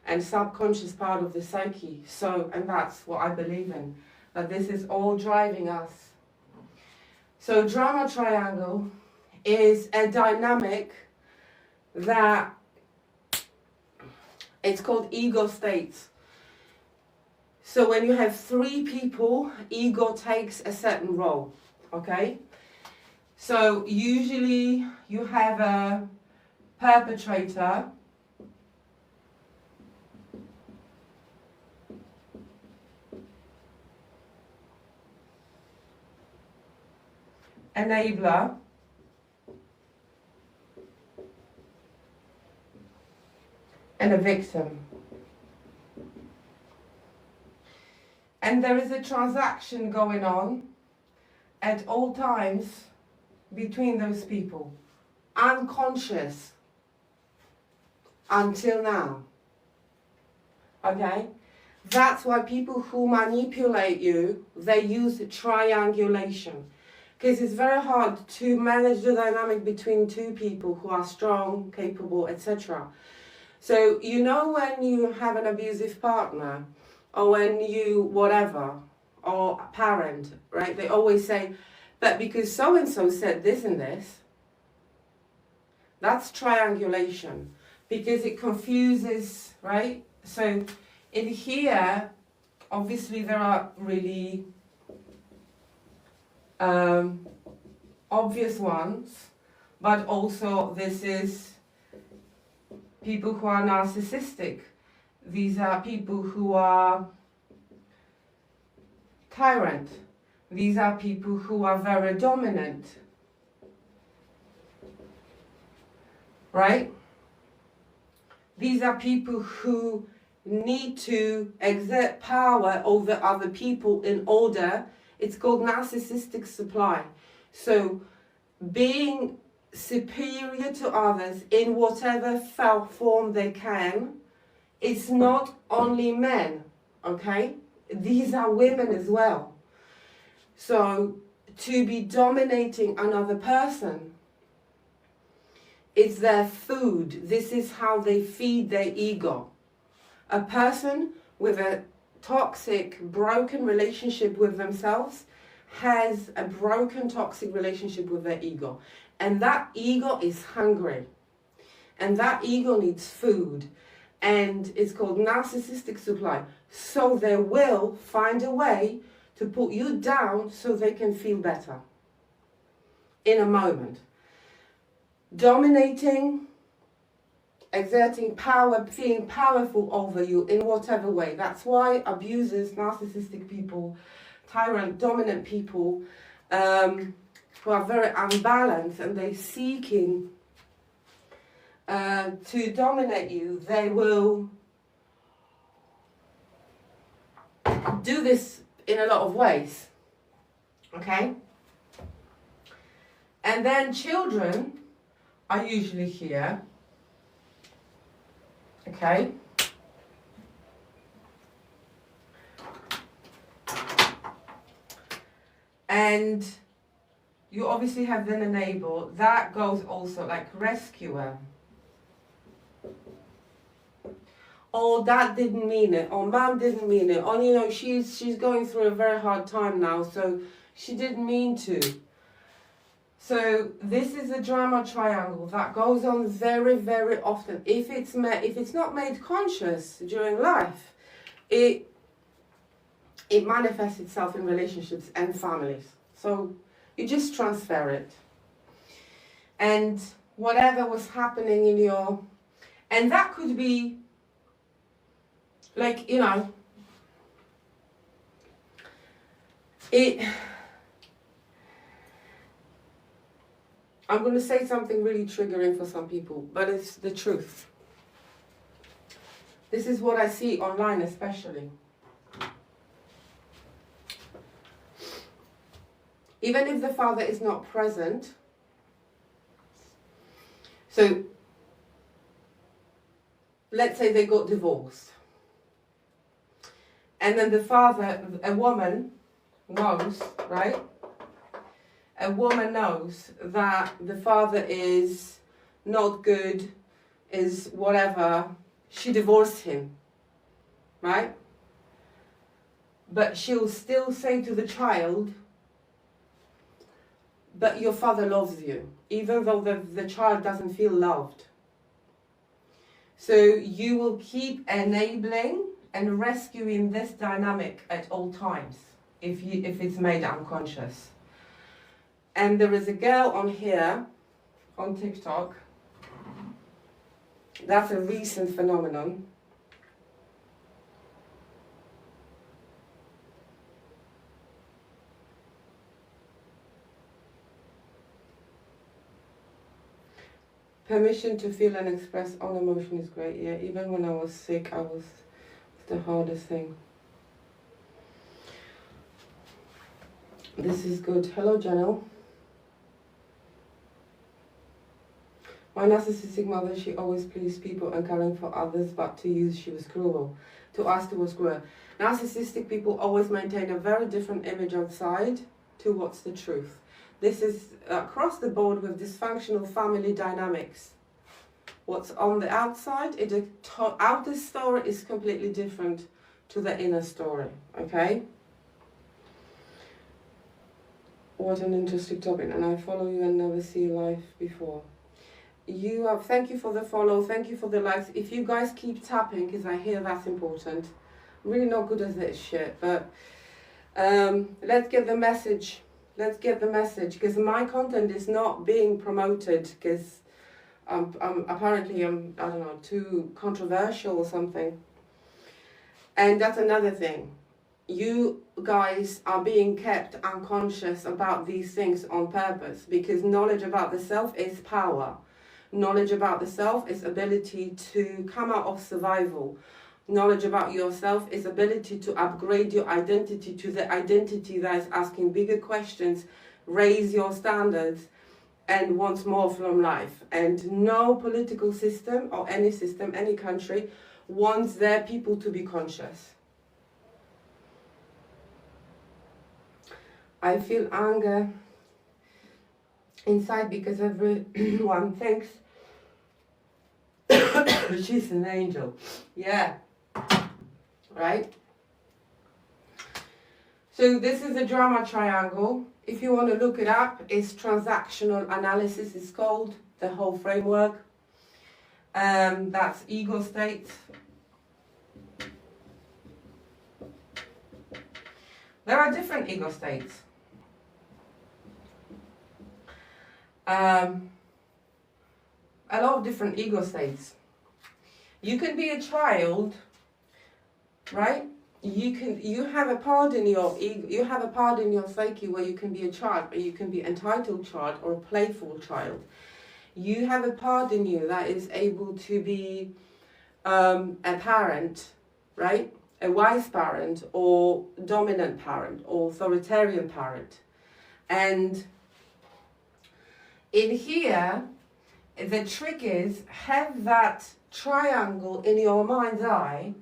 part of the psyche. So, and that's what I believe in, that this is all driving us. So drama triangle is a dynamic that it's called ego states. So when you have three people, ego takes a certain role, okay? So usually you have a perpetrator, enabler, and a victim. And there is a transaction going on at all times between those people, unconscious until now. Okay? That's why people who manipulate you, they use triangulation. Because it's very hard to manage the dynamic between two people who are strong, capable, etc. So, you know, when you have an abusive partner, or when you, whatever, or a parent, right? They always say, but because so-and-so said this and this, that's triangulation. Because it confuses, right? So, in here, obviously there are really obvious ones, but also this is people who are narcissistic. These are people who are tyrant. These are people who are very dominant. Right? These are people who need to exert power over other people in order. It's called narcissistic supply. So being superior to others in whatever form they can, it's not only men, okay? These are women as well. So to be dominating another person, it's their food. This is how they feed their ego. A person with a toxic, broken relationship with themselves has a broken, toxic relationship with their ego. And that ego is hungry. And that ego needs food. And it's called narcissistic supply. So they will find a way to put you down so they can feel better in a moment. Dominating, exerting power, feeling powerful over you in whatever way. That's why abusers, narcissistic people, tyrant, dominant people who are very unbalanced and they're seeking to dominate you, they will do this in a lot of ways. Okay? And then children are usually here. Okay? And you obviously have then enable. That goes also like rescuer. Or dad didn't mean it, or mom didn't mean it, or you know, she's going through a very hard time now, so she didn't mean to. So this is a drama triangle that goes on very, very often. If it's not made conscious during life, it manifests itself in relationships and families. So you just transfer it. And whatever was happening in your, and that could be like, you know, I'm going to say something really triggering for some people, but it's the truth. This is what I see online especially. Even if the father is not present, so let's say they got divorced. And then the father, a woman knows, right? A woman knows that the father is not good, is whatever. She divorced him, right? But she'll still say to the child, but your father loves you, even though the child doesn't feel loved. So you will keep enabling and rescuing this dynamic at all times if it's made unconscious. And there is a girl on here, on TikTok, that's a recent phenomenon. Permission to feel and express all emotion is great, yeah. Even when I was sick, I was the hardest thing. This is good. Hello, Janelle. My narcissistic mother, she always pleased people and caring for others, but to you she was cruel. To us, she was cruel. Narcissistic people always maintain a very different image outside to what's the truth. This is across the board with dysfunctional family dynamics. What's on the outside, the outer story is completely different to the inner story, okay? What an interesting topic, and I follow you and never see you live before. Thank you for the follow, thank you for the likes. If you guys keep tapping, because I hear that's important. I'm really not good at this shit, but let's get the message. Let's get the message, because my content is not being promoted, because apparently I'm, I don't know, too controversial or something. And that's another thing. You guys are being kept unconscious about these things on purpose, because knowledge about the self is power. Knowledge about the self is ability to come out of survival. Knowledge about yourself is ability to upgrade your identity to the identity that is asking bigger questions, raise your standards, and wants more from life. And no political system or any system, any country, wants their people to be conscious. I feel anger inside because everyone thinks she's an angel. Yeah. Right? So this is a drama triangle. If you want to look it up, it's transactional analysis, it's called, the whole framework. That's ego states. There are different ego states. A lot of different ego states. You can be a child, right? You have a part in your ego, you have a part in your psyche where you can be a child, or you can be an entitled child or a playful child. You have a part in you that is able to be a parent, right? A wise parent or dominant parent or authoritarian parent. And in here, the trick is have that triangle in your mind's eye,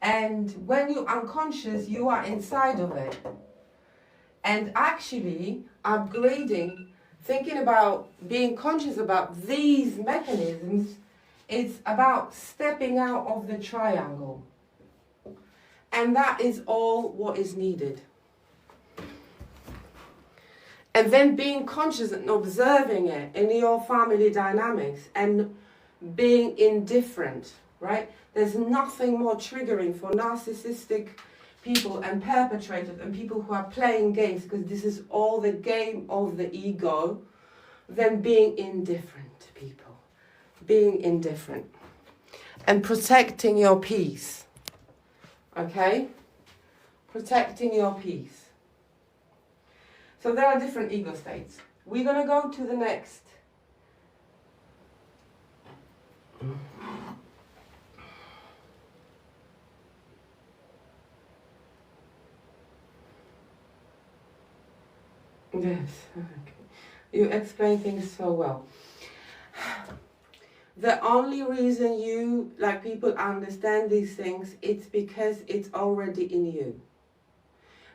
and when you're unconscious, you are inside of it. And actually upgrading, thinking about being conscious about these mechanisms, it's about stepping out of the triangle. And that is all what is needed. And then being conscious and observing it in your family dynamics and being indifferent, right? There's nothing more triggering for narcissistic people and perpetrators and people who are playing games, because this is all the game of the ego, than being indifferent to people. Being indifferent. And protecting your peace. Okay? Protecting your peace. So there are different ego states. We're going to go to the next. Yes, okay. You explain things so well. The only reason you, like people, understand these things, it's because it's already in you.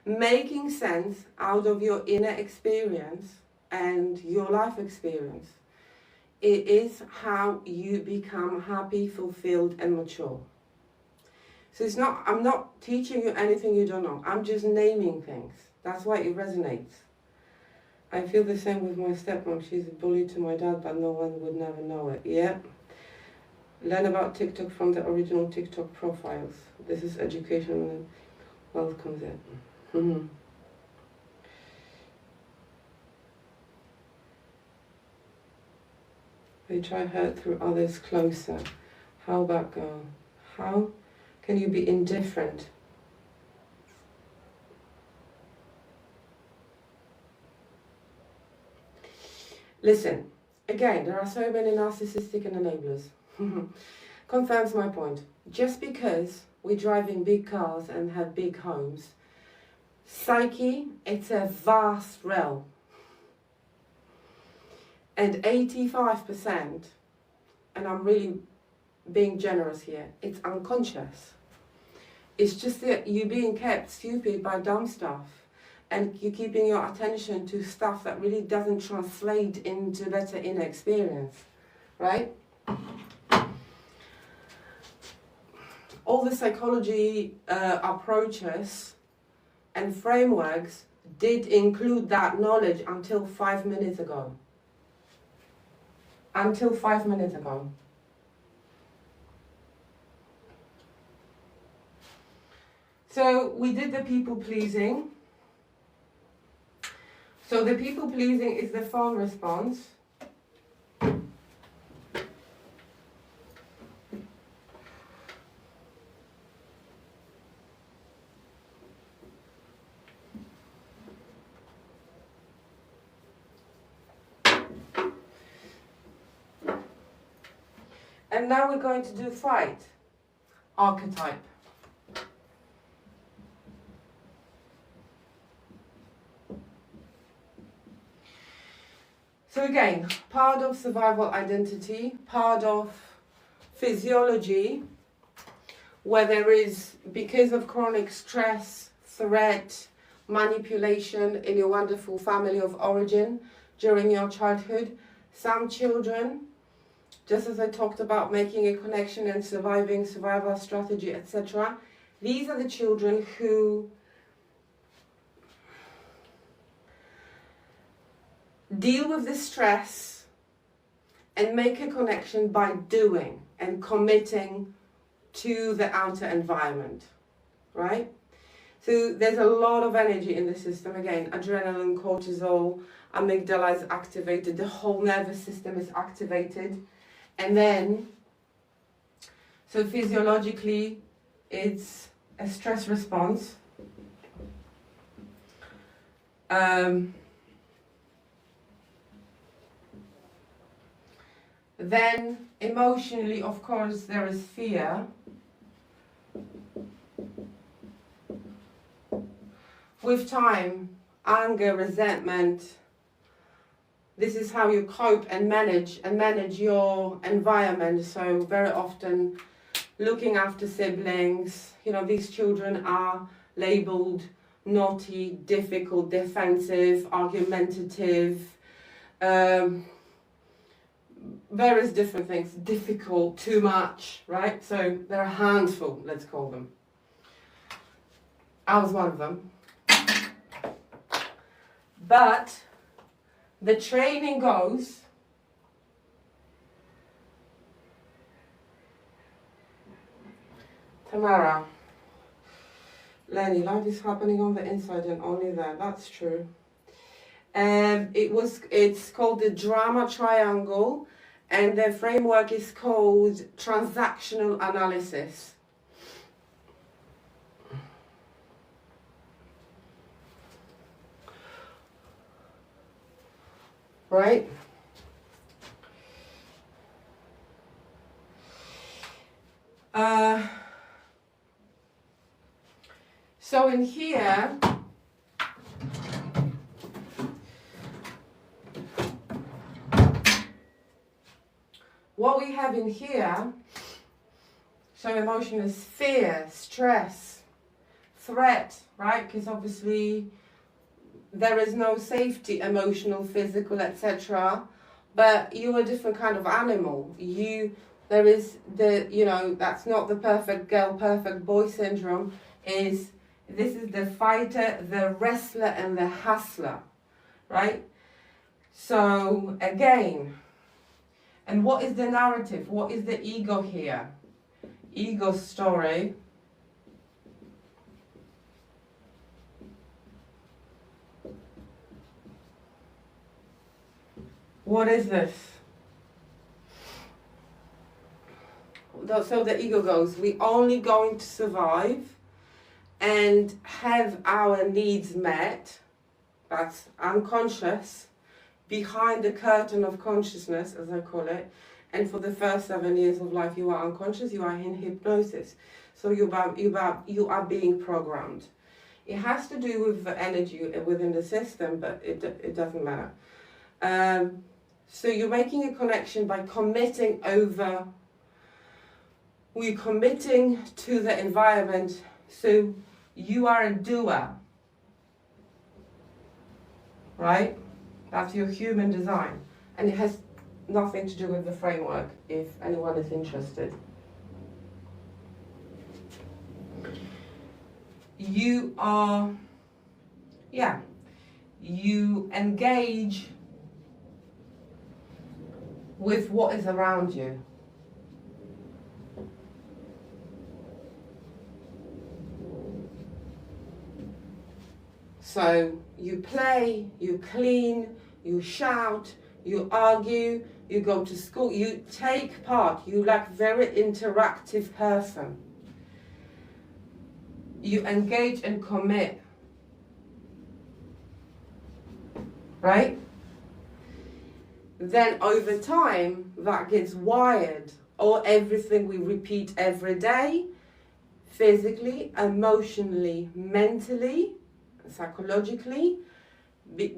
Making sense out of your inner experience and your life experience, it is how you become happy, fulfilled, and mature. So it's not, I'm not teaching you anything you don't know. I'm just naming things. That's why it resonates. I feel the same with my stepmom. She's a bully to my dad, but no one would never know it. Yeah. Learn about TikTok from the original TikTok profiles. This is education and welcomes it. Mm-hmm. They try hurt through others closer. How about go? How can you be indifferent? Listen, again, there are so many narcissistic and enablers. Confirms my point. Just because we're driving big cars and have big homes, psyche, it's a vast realm. And 85%, and I'm really being generous here, it's unconscious. It's just that you're being kept stupid by dumb stuff. and you're keeping your attention to stuff that really doesn't translate into better inner experience, right? All the psychology approaches and frameworks did include that knowledge until 5 minutes ago. Until 5 minutes ago. So we did the people pleasing. So the people pleasing is the fawn response. And now we're going to do fight archetype. So again, part of survival identity, part of physiology, where there is, because of chronic stress, threat, manipulation in your wonderful family of origin during your childhood, some children, just as I talked about making a connection and surviving, survival strategy, etc., these are the children who deal with the stress and make a connection by doing and committing to the outer environment, right? So there's a lot of energy in the system. Again, adrenaline, cortisol, amygdala is activated, the whole nervous system is activated. And then, so physiologically, it's a stress response. Then, emotionally, of course, there is fear. With time, anger, resentment. This is how you cope and manage your environment. So very often looking after siblings, you know, these children are labeled naughty, difficult, defensive, argumentative, various different things, difficult, too much, right? So they're a handful, let's call them. I was one of them. But the training goes Tamara, Lenny, life is happening on the inside and only there. That's true. It's called the drama triangle, and the framework is called transactional analysis. Right? So in here, what we have in here, so emotion is fear, stress, threat, right? Because obviously there is no safety, emotional, physical, etc. But you're a different kind of animal. There is the, you know, that's not the perfect girl, perfect boy syndrome. This is the fighter, the wrestler, and the hustler, right? So again, and what is the narrative? What is the ego here? Ego story. What is this? So the ego goes, we're only going to survive and have our needs met, that's unconscious, behind the curtain of consciousness, as I call it, and for the first 7 years of life you are unconscious, you are in hypnosis. So you are being programmed. It has to do with the energy within the system, but it doesn't matter. So you're making a connection by committing over, we're committing to the environment, so you are a doer. right? That's your human design. And it has nothing to do with the framework, if anyone is interested. You are, you engage with what is around you. So you play, you clean, you shout, you argue, you go to school, you take part, you like very interactive person. You engage and commit, right? Then over time, that gets wired, or everything we repeat every day, physically, emotionally, mentally, psychologically,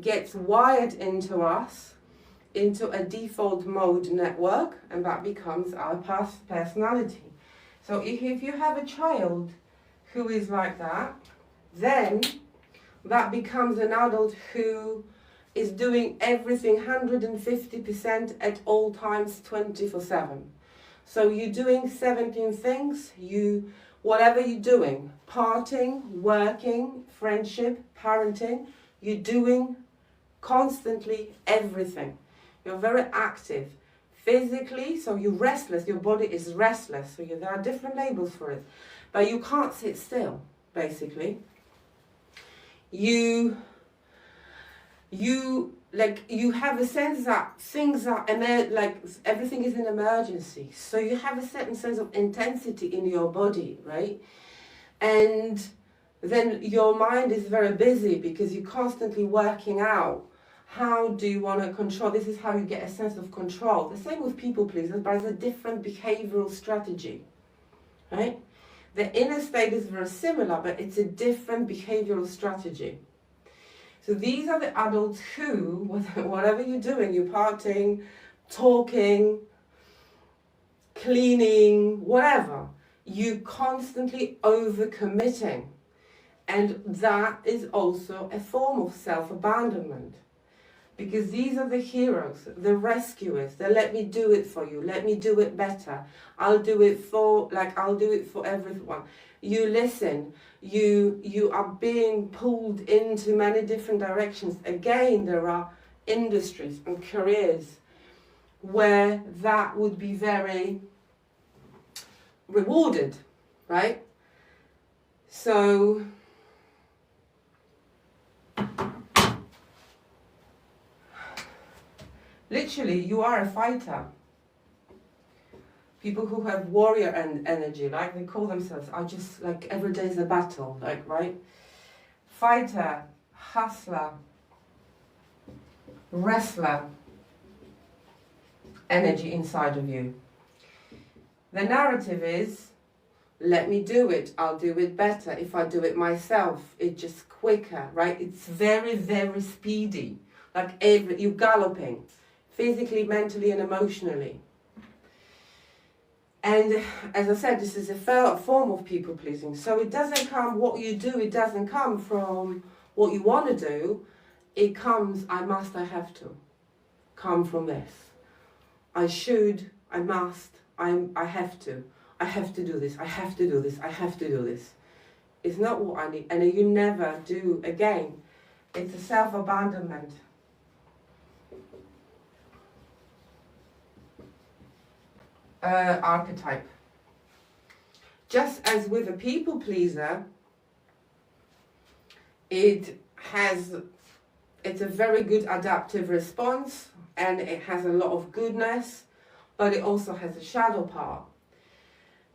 gets wired into us, into a default mode network, and that becomes our personality. So if you have a child who is like that, then that becomes an adult who is doing everything 150% at all times, 24/7. So you're doing 17 things, whatever you're doing, partying, working, friendship, parenting, you're doing constantly everything. You're very active physically, so you're restless, your body is restless, so there are different labels for it, but you can't sit still, basically. You have a sense that things are like everything is an emergency, so you have a certain sense of intensity in your body, right? And then your mind is very busy because you're constantly working out how do you want to control. This is how you get a sense of control. The same with people pleasers, but it's a different behavioral strategy, right? The inner state is very similar, but it's a different behavioral strategy. So these are the adults who, whatever you're doing, you're partying, talking, cleaning, whatever, you constantly overcommitting. And that is also a form of self-abandonment. Because these are the heroes, the rescuers, they let me do it for you, let me do it better. I'll do it for everyone. You listen, you are being pulled into many different directions. Again, there are industries and careers where that would be very rewarded, right? So literally, you are a fighter. People who have warrior energy, like they call themselves, are just like every day is a battle, like, right? Fighter, hustler, wrestler energy inside of you. The narrative is, let me do it, I'll do it better. If I do it myself, it's just quicker, right? It's very, very speedy. Like you're galloping, physically, mentally, and emotionally. And as I said, this is a form of people pleasing. So it doesn't come, what you do, it doesn't come from what you want to do. It comes, I must, I have to. Come from this. I should, I must, I have to. I have to do this, I have to do this, I have to do this. It's not what I need. And you never do again. It's a self-abandonment. Archetype. Just as with a people pleaser, it's a very good adaptive response and it has a lot of goodness, but it also has a shadow part.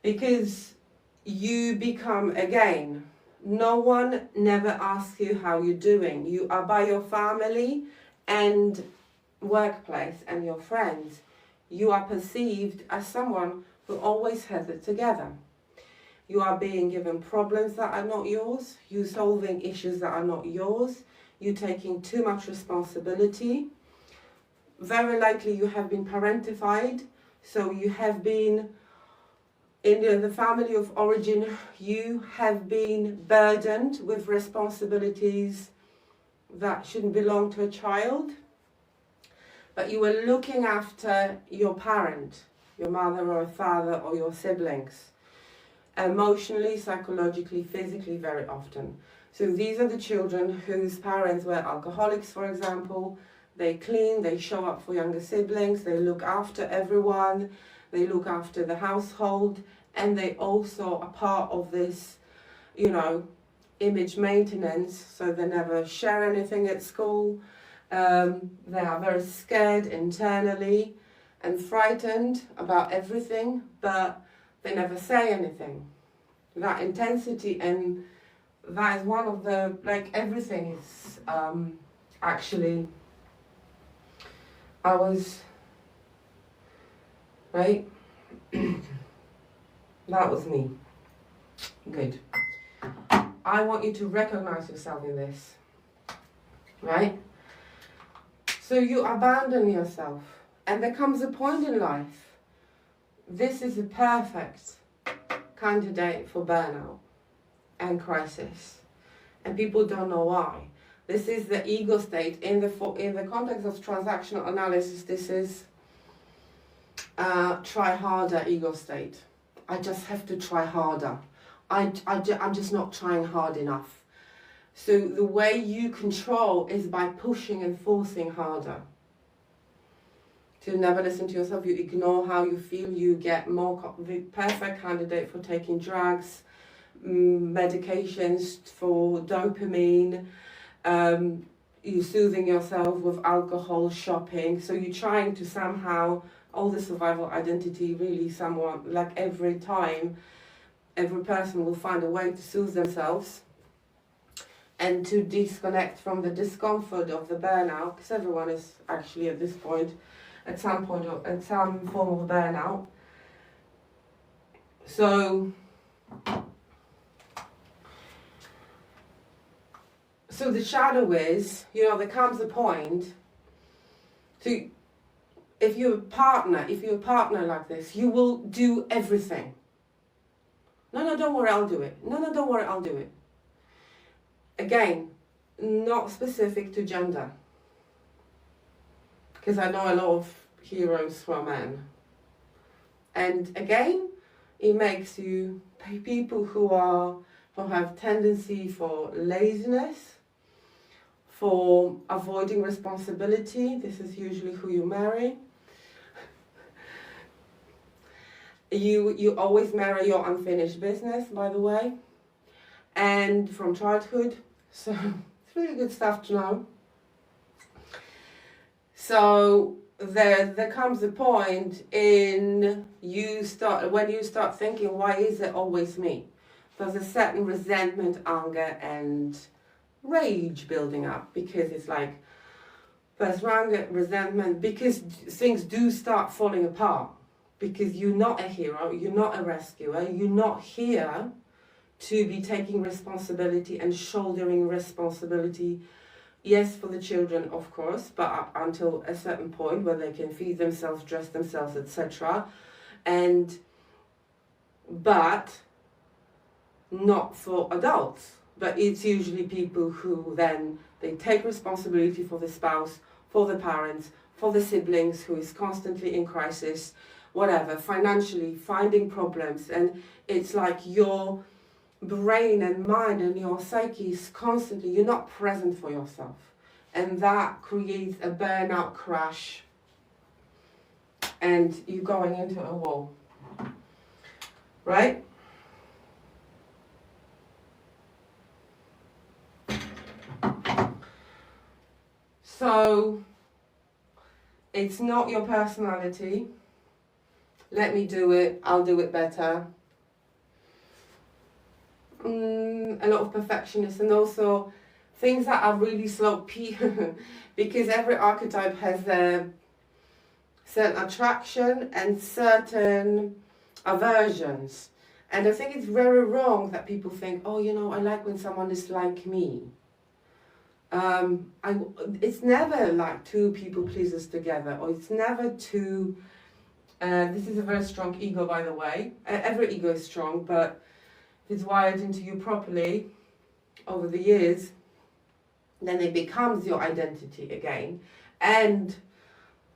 Because you become, again, no one never asks you how you're doing. You are by your family and workplace and your friends. You are perceived as someone who always has it together. You are being given problems that are not yours. You're solving issues that are not yours. You're taking too much responsibility. Very likely you have been parentified. So you have been, in the family of origin, you have been burdened with responsibilities that shouldn't belong to a child, but you were looking after your parent, your mother or father or your siblings, emotionally, psychologically, physically, very often. So these are the children whose parents were alcoholics, for example. They clean, they show up for younger siblings, they look after everyone, they look after the household, and they also are part of this, you know, image maintenance, so they never share anything at school. They are very scared internally and frightened about everything, but they never say anything. That intensity, and that is one of the, like, everything is actually, I was, right? That was me. Good. I want you to recognize yourself in this, right? So you abandon yourself, and there comes a point in life, this is a perfect candidate for burnout and crisis, and people don't know why. This is the ego state. In the context of transactional analysis, this is try harder ego state. I just have to try harder. I'm just not trying hard enough. So the way you control is by pushing and forcing harder. To never listen to yourself, you ignore how you feel, you get more the perfect candidate for taking drugs, medications for dopamine, you soothing yourself with alcohol, shopping. So you're trying to somehow, all the survival identity really somewhat, like every time, every person will find a way to soothe themselves and to disconnect from the discomfort of the burnout, because everyone is actually at this point, at some point, or at some form of burnout. So the shadow is, you know, there comes a point to, if you're a partner like this, you will do everything. No, don't worry, I'll do it. No, don't worry, I'll do it. Again, not specific to gender. Because I know a lot of heroes who are men. And again, it makes you people who have tendency for laziness, for avoiding responsibility. This is usually who you marry. You always marry your unfinished business, by the way, and from childhood. So it's really good stuff to know. So there comes a point when you start thinking, why is it always me? There's a certain resentment, anger, and rage building up, because it's like there's anger, resentment, because things do start falling apart. Because you're not a hero, you're not a rescuer, you're not here to be taking responsibility and shouldering responsibility, yes, for the children, of course, but up until a certain point where they can feed themselves, dress themselves, etc. But not for adults. But it's usually people who then, they take responsibility for the spouse, for the parents, for the siblings who is constantly in crisis, whatever, financially, finding problems, and it's like your brain and mind and your psyche is constantly, you're not present for yourself, and that creates a burnout crash, and you're going into a wall, right? So it's not your personality. Let me do it, I'll do it better. A lot of perfectionists, and also things that are really slow, because every archetype has a certain attraction and certain aversions. And I think it's very wrong that people think, oh, you know, I like when someone is like me. It's never like two people pleasers together, or it's never two. This is a very strong ego, by the way. Every ego is strong, but if it's wired into you properly over the years, then it becomes your identity again. And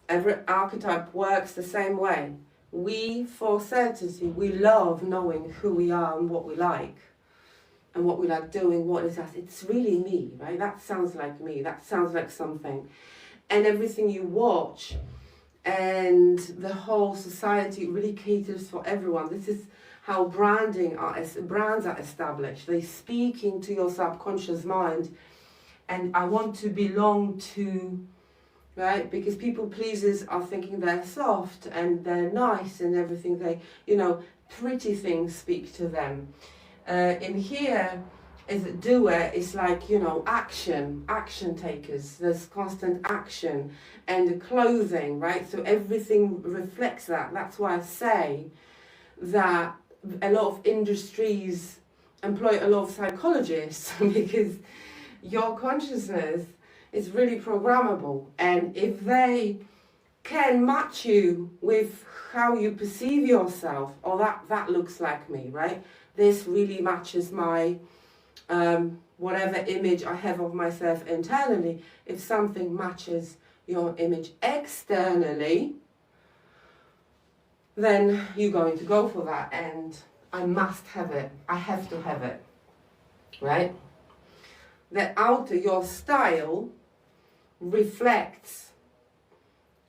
every archetype works the same way. We, for certainty, we love knowing who we are and what we like. And what we like doing, what is us. It's really me, right? That sounds like me. That sounds like something. And everything you watch and the whole society really caters for everyone. This is how brands are established. They speak into your subconscious mind. And I want to belong to, right? Because people pleasers are thinking they're soft and they're nice and everything. They, pretty things speak to them. In here, as a doer, it's like, action takers. There's constant action and the clothing, right? So everything reflects that. That's why I say that a lot of industries employ a lot of psychologists because your consciousness is really programmable. And if they can match you with how you perceive yourself, or that looks like me, right? This really matches my whatever image I have of myself internally. If something matches your image externally, then you're going to go for that. And I must have it. I have to have it, right? The outer, your style, reflects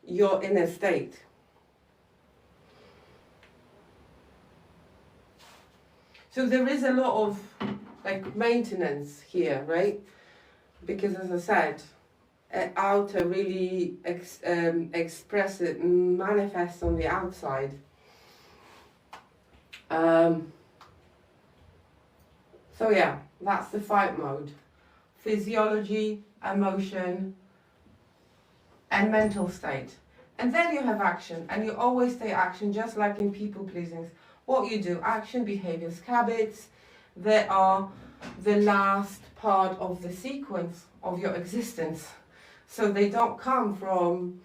your inner state. So there is a lot of maintenance here, right? Because as I said, outer really express it, manifests on the outside. So yeah, that's the fight mode. Physiology, emotion, and mental state. And then you have action, and you always say action, just like in people pleasing. What you do, action, behaviors, habits, they are the last part of the sequence of your existence. So they don't come from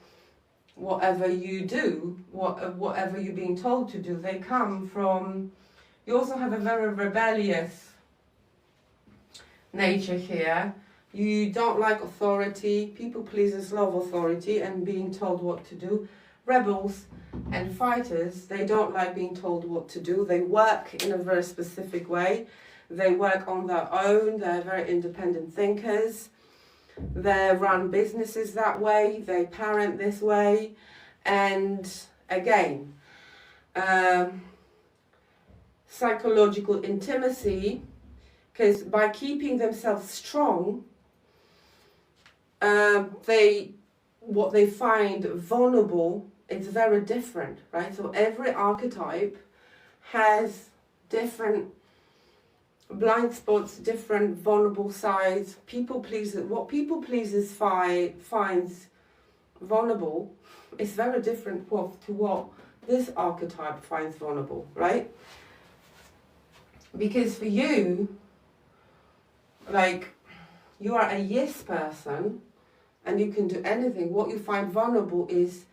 whatever you do, whatever you're being told to do. They come from, you also have a very rebellious nature here. You don't like authority. People pleasers love authority and being told what to do. Rebels and fighters, they don't like being told what to do. They work in a very specific way. They work on their own. They're very independent thinkers. They run businesses that way. They parent this way. And again, psychological intimacy, because by keeping themselves strong, what they find vulnerable, it's very different, right? So every archetype has different blind spots, different vulnerable sides. What people pleasers finds vulnerable is very different to what this archetype finds vulnerable, right? Because for you, you are a yes person and you can do anything. What you find vulnerable is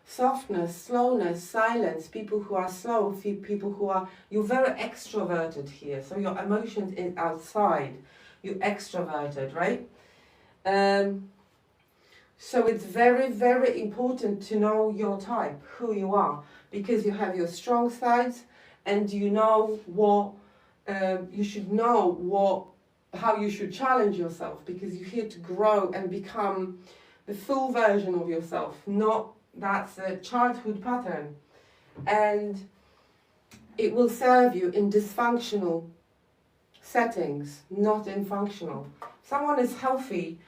softness, slowness, silence, people who are slow, people who are, you're very extroverted here. So your emotions is outside, you're extroverted, right? So it's very, very important to know your type, who you are, because you have your strong sides and you know what, you should know how you should challenge yourself, because you're here to grow and become the full version of yourself, that's a childhood pattern. And it will serve you in dysfunctional settings, not in functional. Someone is healthy,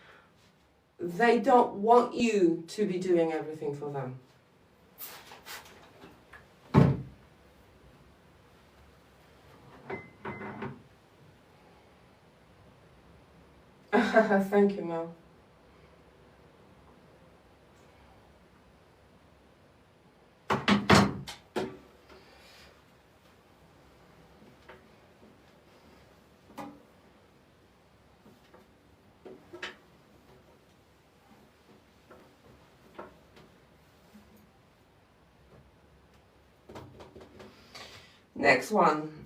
they don't want you to be doing everything for them. Thank you, Mel.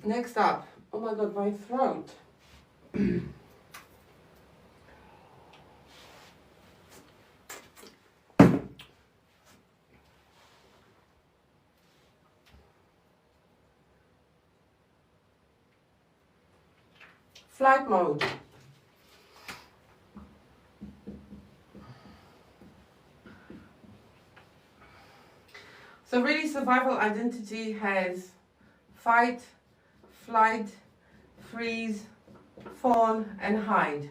Next up. Oh my god, my throat. Flight mode. So really survival identity has fight, flight, freeze, fawn and hide.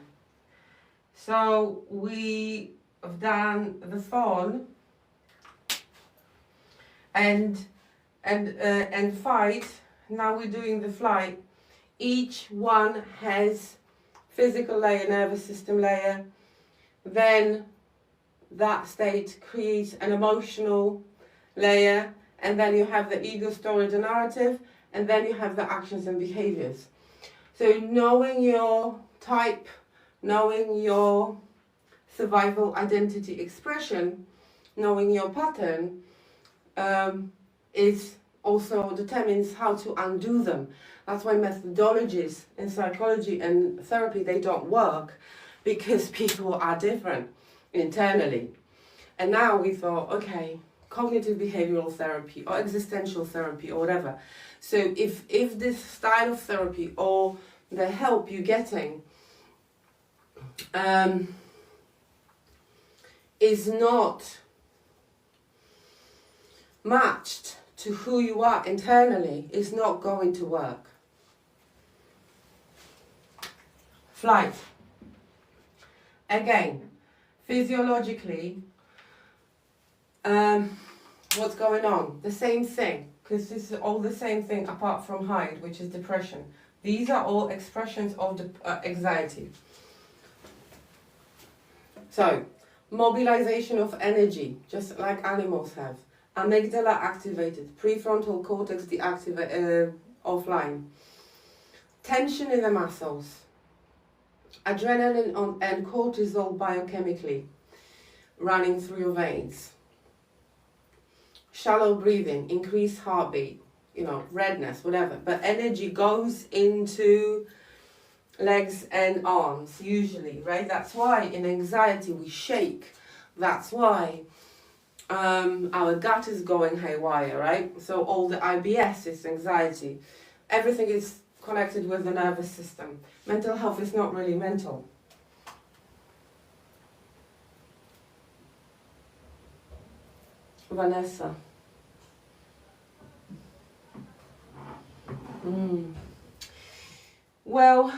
So we have done the fawn and fight. Now we're doing the flight. Each one has physical layer, nervous system layer. Then that state creates an emotional layer, and then you have the ego story, the narrative, and then you have the actions and behaviors. So knowing your type, knowing your survival identity expression, knowing your pattern is also determines how to undo them. That's why methodologies in psychology and therapy, they don't work, because people are different internally. And now we thought, okay, cognitive behavioral therapy or existential therapy or whatever. So if this style of therapy or the help you're getting is not matched to who you are internally, it's not going to work. Flight. Again, physiologically, what's going on? The same thing, because this is all the same thing apart from hide, which is depression. These are all expressions of the anxiety. So, mobilization of energy, just like animals have. Amygdala activated, prefrontal cortex deactivated, offline. Tension in the muscles. Adrenaline and cortisol biochemically running through your veins. Shallow breathing, increased heartbeat, redness, whatever. But energy goes into legs and arms, usually, right? That's why in anxiety we shake. That's why our gut is going haywire, right? So all the IBS is anxiety. Everything is connected with the nervous system. Mental health is not really mental. Vanessa. Well,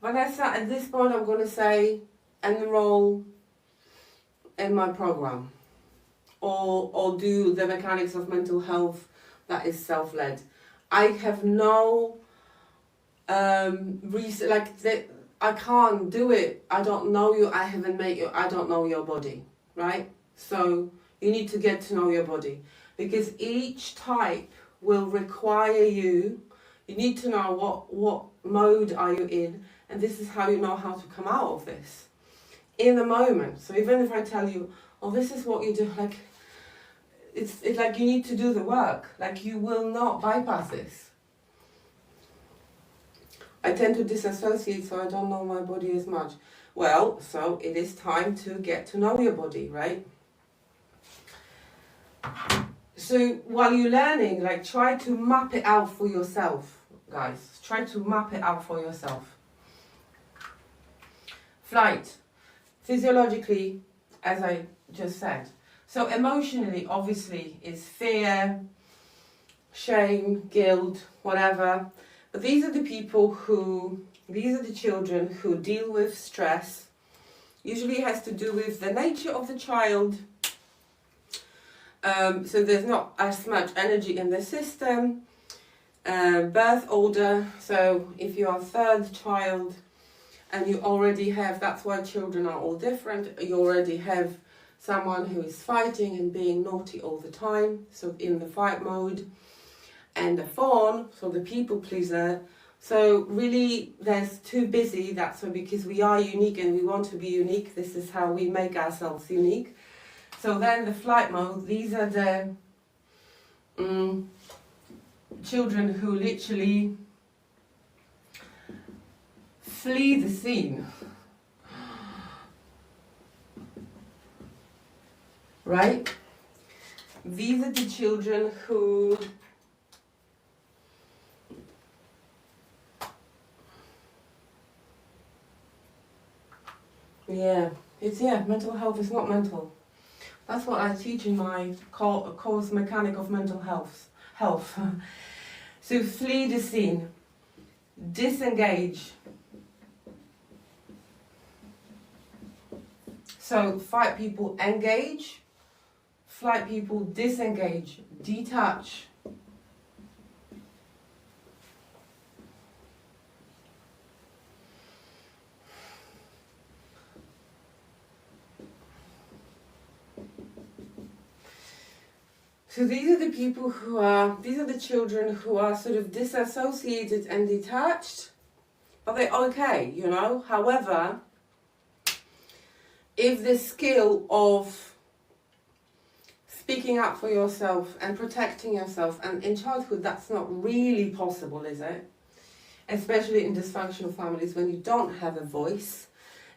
Vanessa, at this point I'm going to say enroll in my program or do the mechanics of mental health that is self-led. I have no reason, I can't do it. I don't know you, I haven't met you, I don't know your body, right? So you need to get to know your body, because each type will require you need to know what mode are you in, and this is how you know how to come out of this in the moment. So even if I tell you, oh, this is what you do, it's like you need to do the work, you will not bypass this. I tend to disassociate, so I don't know my body as much. Well, so it is time to get to know your body, right? So while you're learning, try to map it out for yourself, guys. Try to map it out for yourself. Flight. Physiologically, as I just said. So emotionally, obviously, is fear, shame, guilt, whatever. But these are the children who deal with stress. Usually it has to do with the nature of the child. So there's not as much energy in the system. Birth order, so if you are third child and you already have, that's why children are all different, you already have someone who is fighting and being naughty all the time, so in the fight mode, and the fawn, so the people pleaser. So really there's too busy, that's why, because we are unique and we want to be unique, this is how we make ourselves unique. So then the flight mode, these are the children who literally flee the scene. Right? These are the children who mental health is not mental. That's what I teach in my course, Mechanic of Mental Health. So flee the scene, disengage. So fight people engage, flight people disengage, detach. So these are the people these are the children who are sort of disassociated and detached, but they're okay, you know. However, if the skill of speaking up for yourself and protecting yourself, and in childhood that's not really possible, is it? Especially in dysfunctional families when you don't have a voice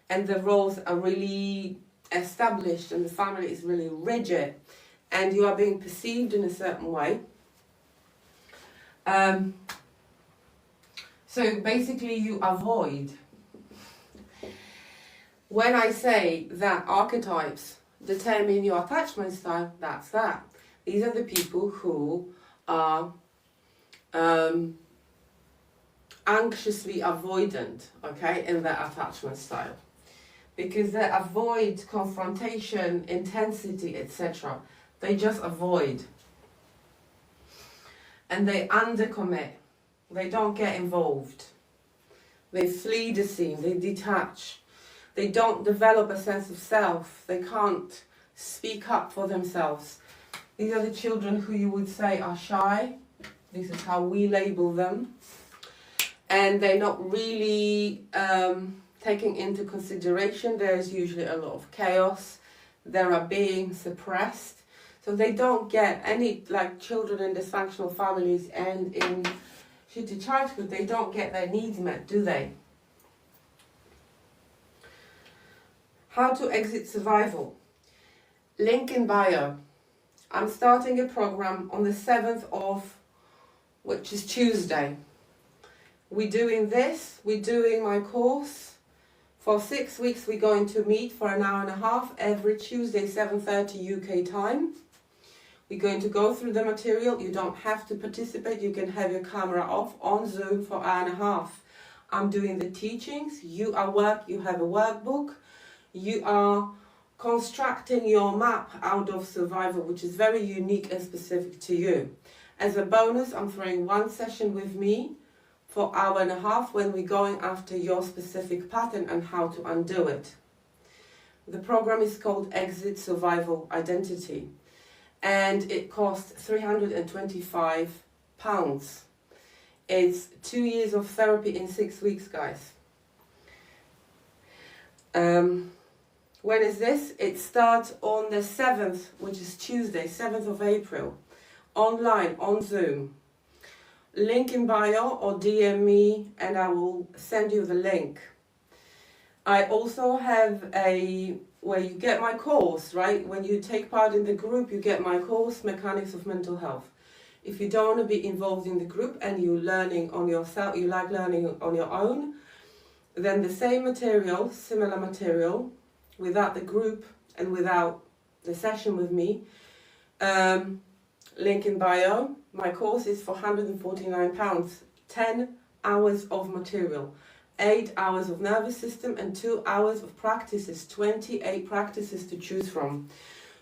and the roles are really established and the family is really rigid, and you are being perceived in a certain way. So basically you avoid. When I say that archetypes determine your attachment style, that's that. These are the people who are anxiously avoidant, okay, in their attachment style. Because they avoid confrontation, intensity, etc. They just avoid. And they undercommit. They don't get involved. They flee the scene. They detach. They don't develop a sense of self. They can't speak up for themselves. These are the children who you would say are shy. This is how we label them. And they're not really taking into consideration. There's usually a lot of chaos. They are being suppressed. So they don't get any, like children in dysfunctional families and in shitty childhood, they don't get their needs met, do they? How to exit survival. Link in bio. I'm starting a program on the 7th of, which is Tuesday. We're doing my course. For 6 weeks we're going to meet for an hour and a half every Tuesday, 7:30 UK time. We're going to go through the material. You don't have to participate. You can have your camera off on Zoom for an hour and a half. I'm doing the teachings. You have a workbook. You are constructing your map out of survival, which is very unique and specific to you. As a bonus, I'm throwing one session with me for an hour and a half when we're going after your specific pattern and how to undo it. The program is called Exit Survival Identity. And it costs £325. It's 2 years of therapy in 6 weeks, guys. When is this? It starts on the 7th, which is Tuesday, 7th of April, online, on Zoom. Link in bio or DM me and I will send you the link. I also have where you get my course, right? When you take part in the group, you get my course, Mechanics of Mental Health. If you don't want to be involved in the group and you're learning on yourself, you like learning on your own, then the same material, similar material, without the group and without the session with me, link in bio. My course is for £149, 10 hours of material. 8 hours of nervous system and 2 hours of practices, 28 practices to choose from.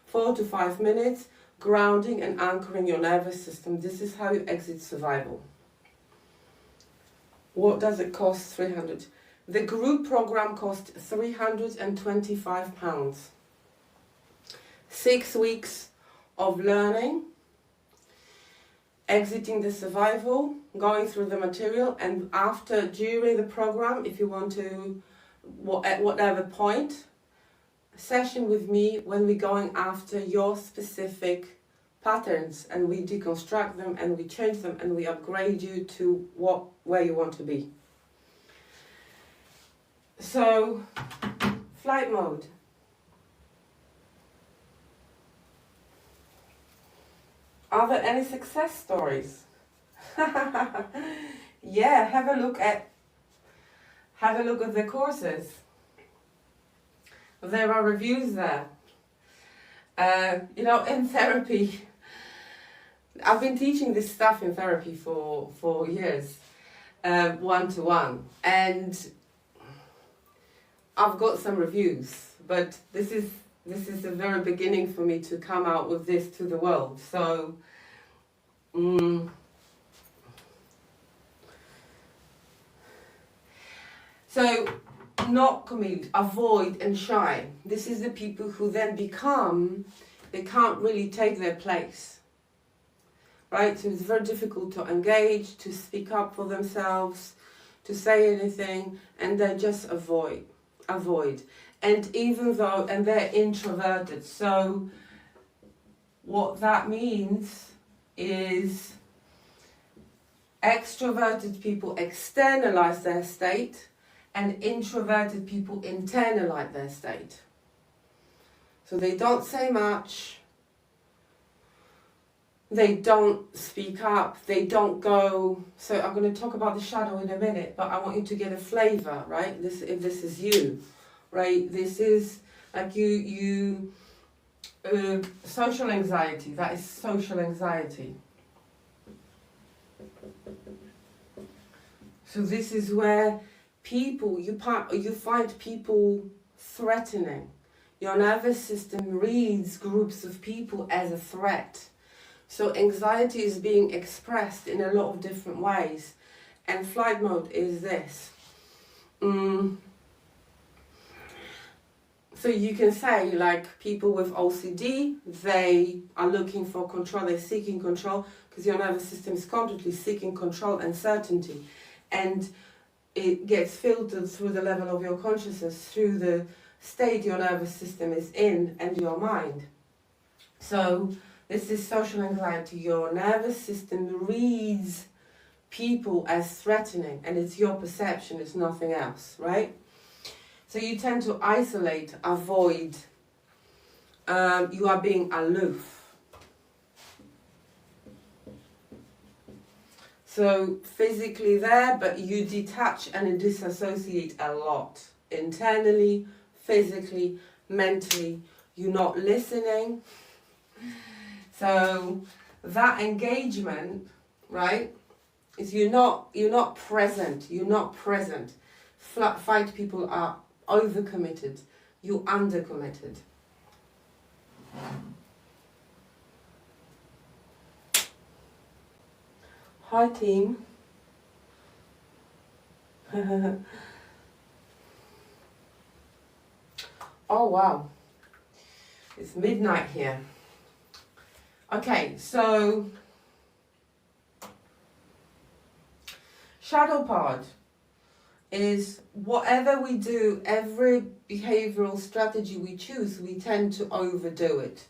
4 to 5 minutes, grounding and anchoring your nervous system. This is how you exit survival. What does it cost? 300. The group program cost £325. 6 weeks of learning, exiting the survival, going through the material, and during the program, if you want to, at whatever point, session with me when we're going after your specific patterns and we deconstruct them and we change them and we upgrade you to where you want to be. So, flight mode. Are there any success stories? Yeah, have a look at the courses. there are reviews there. In therapy, I've been teaching this stuff in therapy for years, one-to-one, and I've got some reviews, but this is the very beginning for me to come out with this to the world. So, not commute, avoid and shy. This is the people who then they can't really take their place. Right? So it's very difficult to engage, to speak up for themselves, to say anything, and they just avoid. And they're introverted. So what that means is extroverted people externalize their state, and introverted people internalize their state. So they don't say much, they don't speak up, they don't go. So I'm going to talk about the shadow in a minute, but I want you to get a flavour, right? If this is you, right? This is like social anxiety. That is social anxiety. So this is where you find people threatening. Your nervous system reads groups of people as a threat. So anxiety is being expressed in a lot of different ways. And flight mode is this. So you can say, like, people with OCD, they are looking for control, they're seeking control, because your nervous system is constantly seeking control and certainty. And it gets filtered through the level of your consciousness, through the state your nervous system is in and your mind. So this is social anxiety. Your nervous system reads people as threatening, and it's your perception, it's nothing else, right? So you tend to isolate, avoid, you are being aloof. So physically there, but you detach and disassociate a lot. Internally, physically, mentally, you're not listening. So that engagement, right, is you're not present. You're not present. Fight people are overcommitted. You're undercommitted. Hi team. Oh wow. It's midnight here. Okay, so shadow part is whatever we do, every behavioral strategy we choose, we tend to overdo it.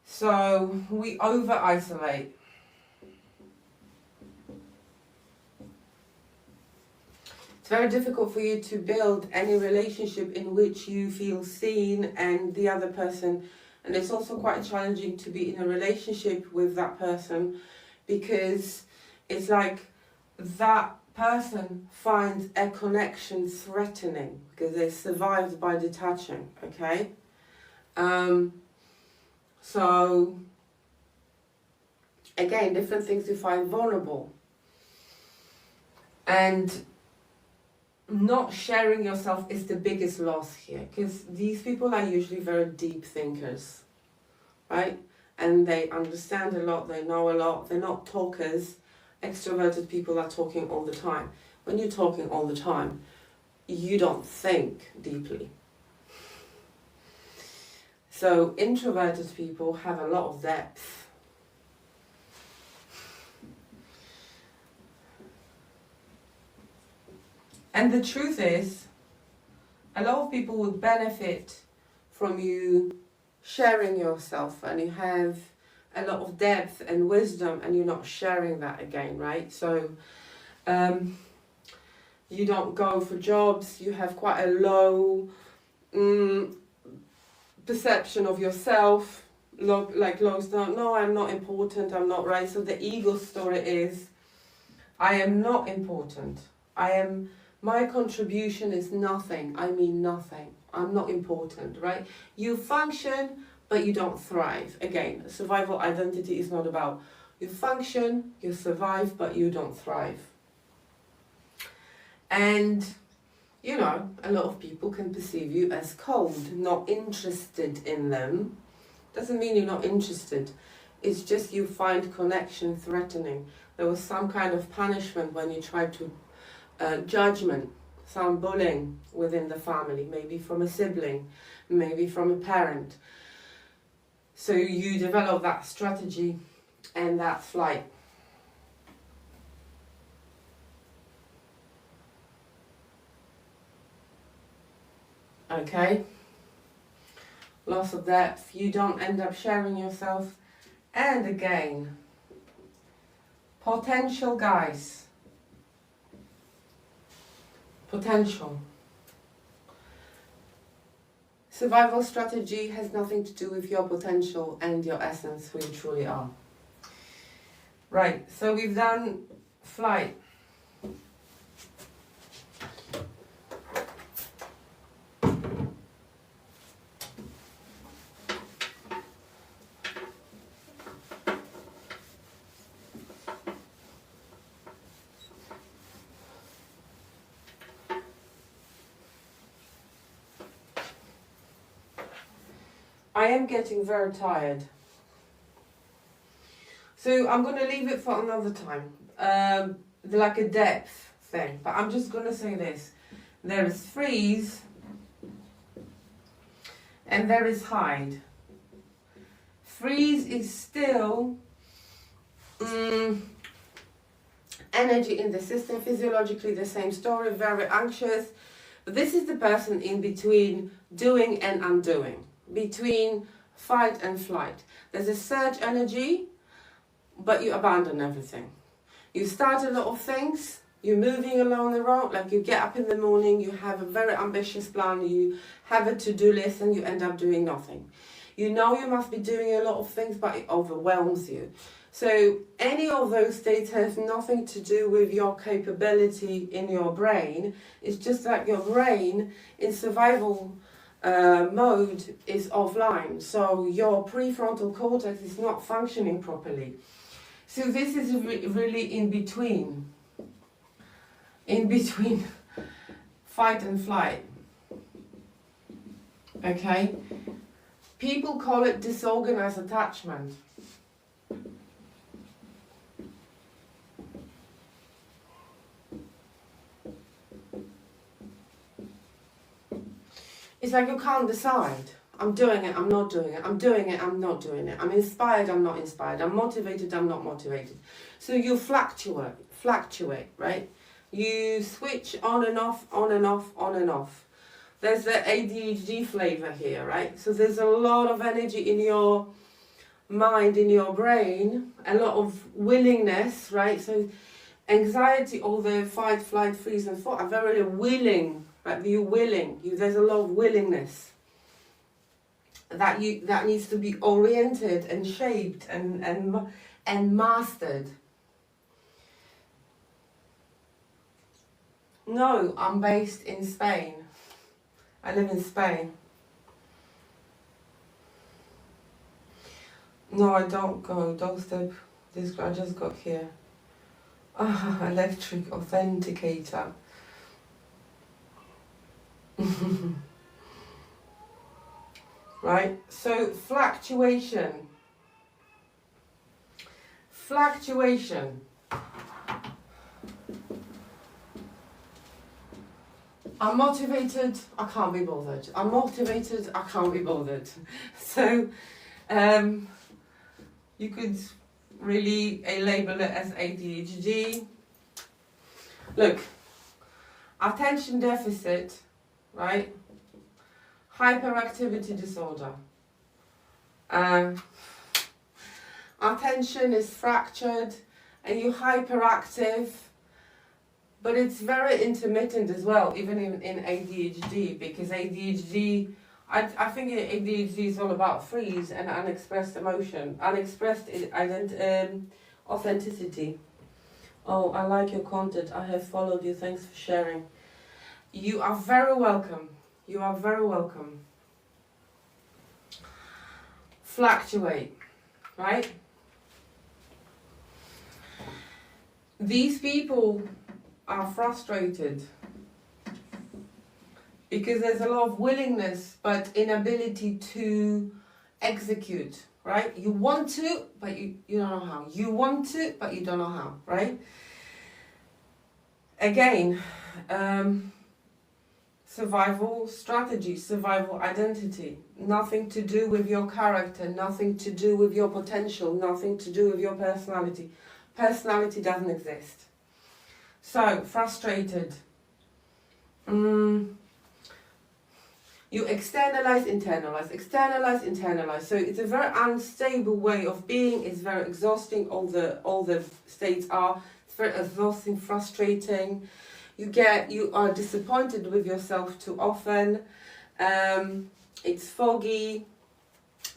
So we over-isolate. It's very difficult for you to build any relationship in which you feel seen and the other person, and it's also quite challenging to be in a relationship with that person, because it's like that person finds a connection threatening because they survived by detaching, okay? So again, different things you find vulnerable. And not sharing yourself is the biggest loss here, because these people are usually very deep thinkers, right? And they understand a lot, they know a lot, they're not talkers. Extroverted people are talking all the time. When you're talking all the time, you don't think deeply. So introverted people have a lot of depth. And the truth is, a lot of people would benefit from you sharing yourself, and you have a lot of depth and wisdom, and you're not sharing that again, right? So you don't go for jobs, you have quite a low perception of yourself, low stuff. No, I'm not important, I'm not right. So the ego story is, I am not important. My contribution is nothing. I mean nothing. I'm not important, right? You function, but you don't thrive. Again, survival identity is not about you function, you survive, but you don't thrive. And, you know, a lot of people can perceive you as cold, not interested in them. Doesn't mean you're not interested. It's just you find connection threatening. There was some kind of punishment when you tried to judgment, some bullying within the family, maybe from a sibling, maybe from a parent. So you develop that strategy and that flight. Okay? Loss of depth, you don't end up sharing yourself. And again, potential, guys. Potential. Survival strategy has nothing to do with your potential and your essence, who you truly are. Right, so we've done flight. I am getting very tired. So I'm going to leave it for another time. Like a depth thing. But I'm just going to say this. There is freeze. And there is hide. Freeze is still energy in the system. Physiologically the same story. Very anxious. But this is the person in between doing and undoing. Between fight and flight. There's a surge energy, but you abandon everything. You start a lot of things, you're moving along the road, like you get up in the morning, you have a very ambitious plan, you have a to-do list and you end up doing nothing. You know you must be doing a lot of things, but it overwhelms you. So any of those states have nothing to do with your capability in your brain. It's just that your brain in survival mode is offline, so your prefrontal cortex is not functioning properly. So this is really in between fight and flight. Okay, people call it disorganized attachment. It's like you can't decide. I'm doing it, I'm not doing it. I'm doing it, I'm not doing it. I'm inspired, I'm not inspired. I'm motivated, I'm not motivated. So you fluctuate, right? You switch on and off, on and off, on and off. There's the ADHD flavor here, right? So there's a lot of energy in your mind, in your brain, a lot of willingness, right? So anxiety, all the fight, flight, freeze and fawn are very willing. Right? There's a lot of willingness that needs to be oriented and shaped and mastered. No, I'm based in Spain. I live in Spain. No, I don't go. Doorstep. This I just got here. Electric authenticator. Right, so fluctuation. I'm motivated, I can't be bothered. I'm motivated, I can't be bothered. So you could really label it as ADHD. Look, attention deficit, right? Hyperactivity disorder. Attention is fractured and you're hyperactive, but it's very intermittent as well, even in ADHD, because ADHD, I think ADHD is all about freeze and unexpressed emotion, unexpressed authenticity. Oh, I like your content. I have followed you. Thanks for sharing. You are very welcome. You are very welcome. Fluctuate, right? These people are frustrated because there's a lot of willingness but inability to execute, right? You want to, but you don't know how. You want to, but you don't know how, right? Again, survival strategy, survival identity. Nothing to do with your character, nothing to do with your potential, nothing to do with your personality. Personality doesn't exist. So, frustrated. You externalize, internalize. So it's a very unstable way of being. It's very exhausting. All the states are. It's very exhausting, frustrating. You are disappointed with yourself too often. It's foggy.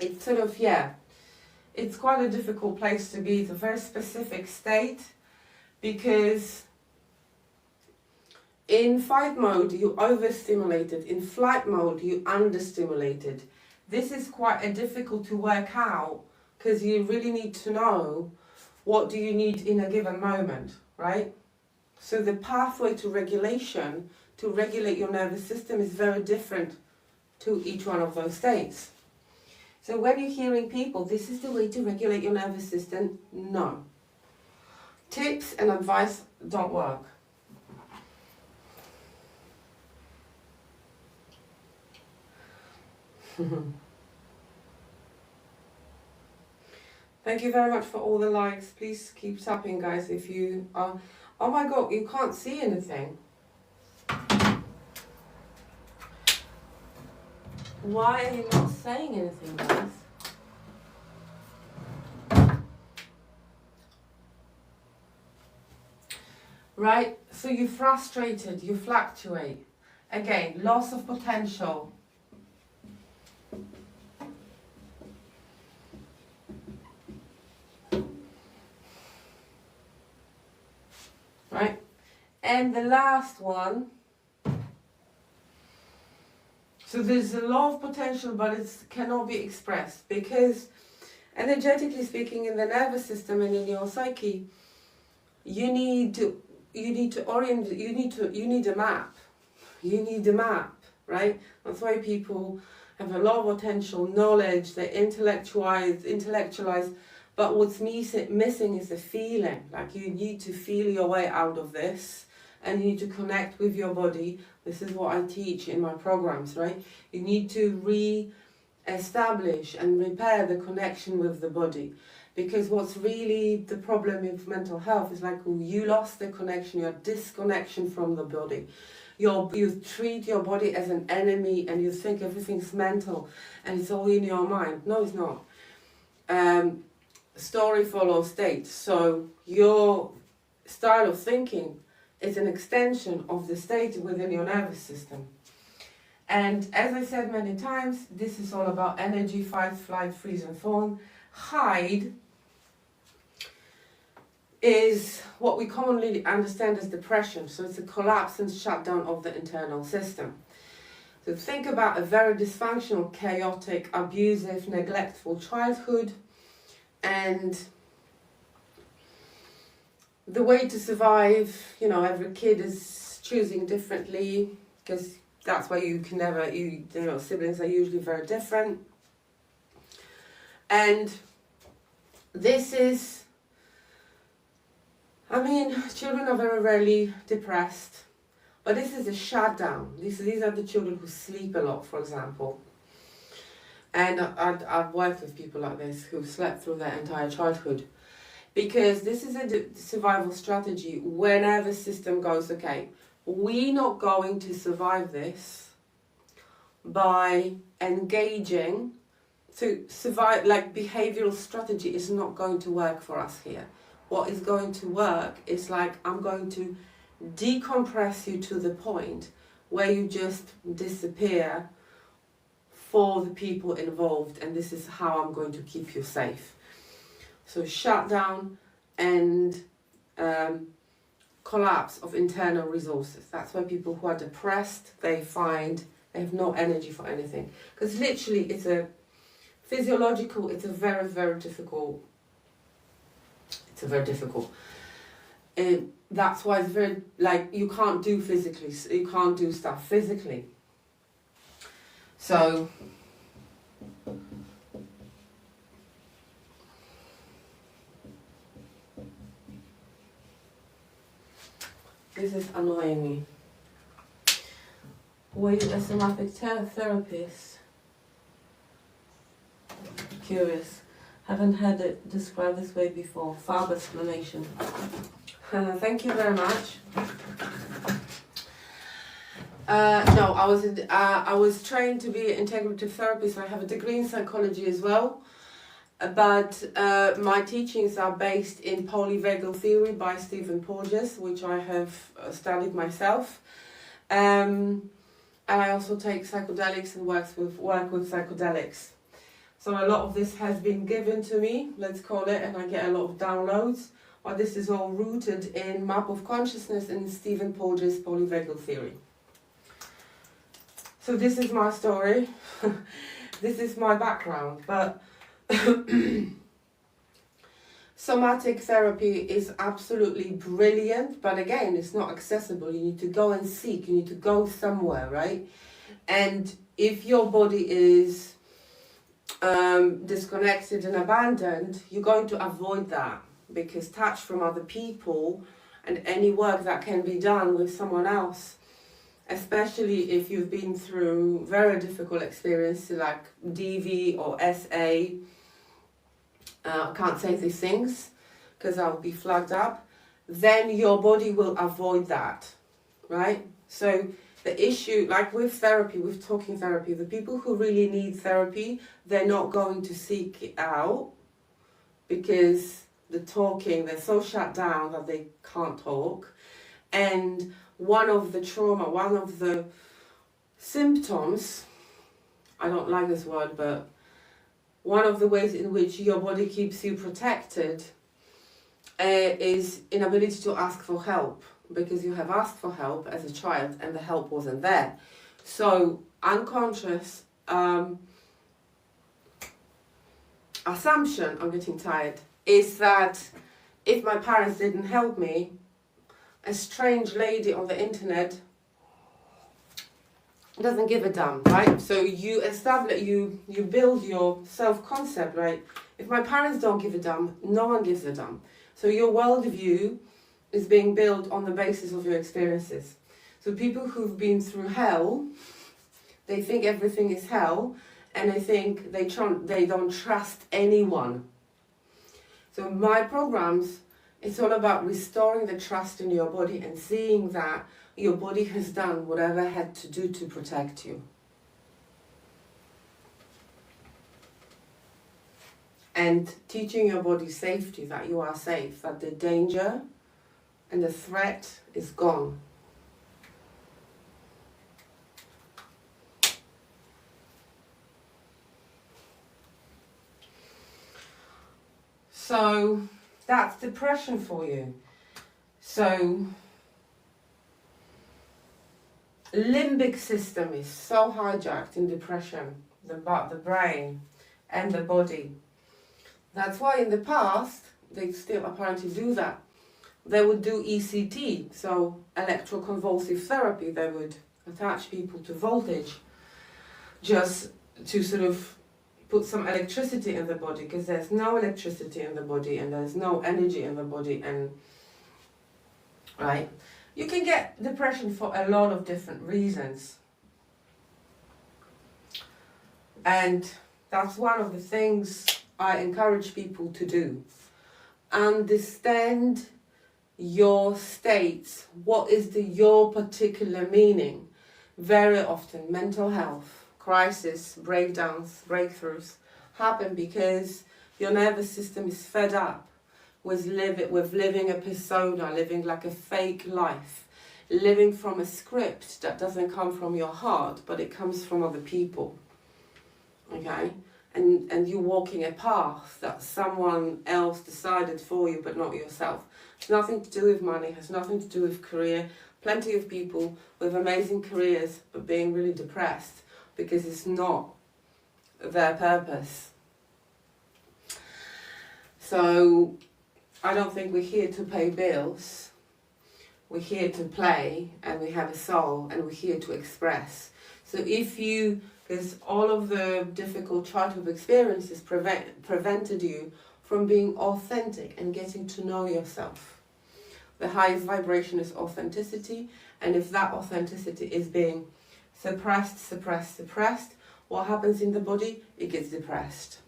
It's sort of, it's quite a difficult place to be. It's a very specific state because in fight mode, you overstimulated. In flight mode, you understimulated. This is quite difficult to work out because you really need to know what do you need in a given moment, right? So the pathway to regulation, to regulate your nervous system is very different to each one of those states. So when you're hearing people, this is the way to regulate your nervous system, no. Tips and advice don't work. Thank you very much for all the likes. Please keep tapping, guys, if you are... Oh my god, you can't see anything. Why are you not saying anything, guys? Right, so you're frustrated, you fluctuate. Again, loss of potential. Right, and the last one. So there's a lot of potential, but it cannot be expressed because, energetically speaking, in the nervous system and in your psyche, you need to orient. You need a map. You need a map, right? That's why people have a lot of potential, knowledge. They intellectualize, but what's missing is the feeling. Like you need to feel your way out of this. And you need to connect with your body. This is what I teach in my programs, right? You need to re-establish and repair the connection with the body. Because what's really the problem with mental health is like you lost the connection, your disconnection from the body. You treat your body as an enemy and you think everything's mental and it's all in your mind. No, it's not. Story follows state. So your style of thinking is an extension of the state within your nervous system. And as I said many times, this is all about energy, fight, flight, freeze and fawn. Hide is what we commonly understand as depression. So it's a collapse and shutdown of the internal system. So think about a very dysfunctional, chaotic, abusive, neglectful childhood, and the way to survive, every kid is choosing differently because that's why you can never, siblings are usually very different. And this is, children are very rarely depressed, but this is a shutdown. These are the children who sleep a lot, for example. And I've worked with people like this who've slept through their entire childhood. Because this is a survival strategy. Whenever the system goes, okay, we're not going to survive this by engaging. So survive, like behavioral strategy is not going to work for us here. What is going to work is like, I'm going to decompress you to the point where you just disappear for the people involved, and this is how I'm going to keep you safe. So shutdown and collapse of internal resources. That's why people who are depressed, they find They have no energy for anything. Because literally it's a physiological, it's a very, very difficult. And that's why it's very, like, you can't do physically, you can't do stuff physically. So, this is annoying me. Were you a somatic therapist? Curious. Haven't heard it described this way before. Fab explanation. Thank you very much. No, I was trained to be an integrative therapist. I have a degree in psychology as well. But my teachings are based in polyvagal theory by Stephen Porges, which I have studied myself. And I also take psychedelics and work with psychedelics. So a lot of this has been given to me, let's call it, and I get a lot of downloads. But this is all rooted in map of consciousness and Stephen Porges' polyvagal theory. So this is my story. This is my background. But somatic therapy is absolutely brilliant, but again, it's not accessible. You need to go and seek, you need to go somewhere, right? And if your body is disconnected and abandoned, you're going to avoid that, because touch from other people and any work that can be done with someone else, especially if you've been through very difficult experiences like DV or SA, I can't say these things because I'll be flagged up, then your body will avoid that, right? So the issue, like with therapy, with talking therapy, the people who really need therapy, they're not going to seek it out because they're so shut down that they can't talk. And one of the symptoms, I don't like this word, but one of the ways in which your body keeps you protected is inability to ask for help, because you have asked for help as a child and the help wasn't there. So unconscious assumption, I'm getting tired, is that if my parents didn't help me, a strange lady on the internet doesn't give a damn, right? So you build your self-concept, right? If my parents don't give a damn, no one gives a damn. So your worldview is being built on the basis of your experiences. So people who've been through hell, they think everything is hell, and they think they don't trust anyone. So my programs, it's all about restoring the trust in your body and seeing that your body has done whatever it had to do to protect you. And teaching your body safety, that you are safe, that the danger and the threat is gone. So that's depression for you. So limbic system is so hijacked in depression, the brain and the body. That's why in the past, they still apparently do that. They would do ECT, so electroconvulsive therapy. They would attach people to voltage just to sort of put some electricity in the body, because there's no electricity in the body and there's no energy in the body, and right? You can get depression for a lot of different reasons. And that's one of the things I encourage people to do. Understand your states. What is your particular meaning? Very often mental health, crisis, breakdowns, breakthroughs happen because your nervous system is fed up with living a persona, living like a fake life, living from a script that doesn't come from your heart, but it comes from other people. Okay? And you're walking a path that someone else decided for you, but not yourself. It's nothing to do with money, has nothing to do with career. plenty of people with amazing careers but being really depressed because it's not their purpose. So I don't think we're here to pay bills. We're here to play, and we have a soul, and we're here to express. So if you, because all of the difficult childhood experiences prevented you from being authentic and getting to know yourself. The highest vibration is authenticity, and if that authenticity is being suppressed, what happens in the body? It gets depressed.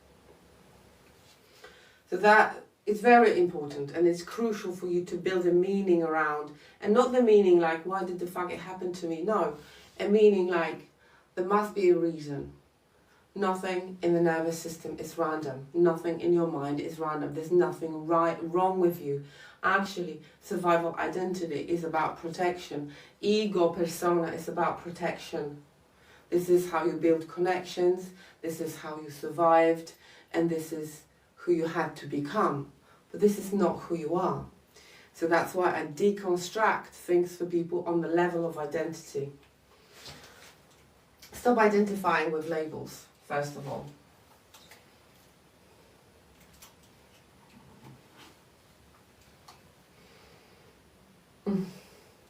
So that is very important, and it's crucial for you to build a meaning around, and not the meaning like, why did the fuck it happen to me? No, a meaning like, there must be a reason. Nothing in the nervous system is random. Nothing in your mind is random. There's nothing wrong with you. Actually, survival identity is about protection. Ego persona is about protection. This is how you build connections. This is how you survived. And this is who you had to become. But this is not who you are. So that's why I deconstruct things for people on the level of identity. Stop identifying with labels, first of all.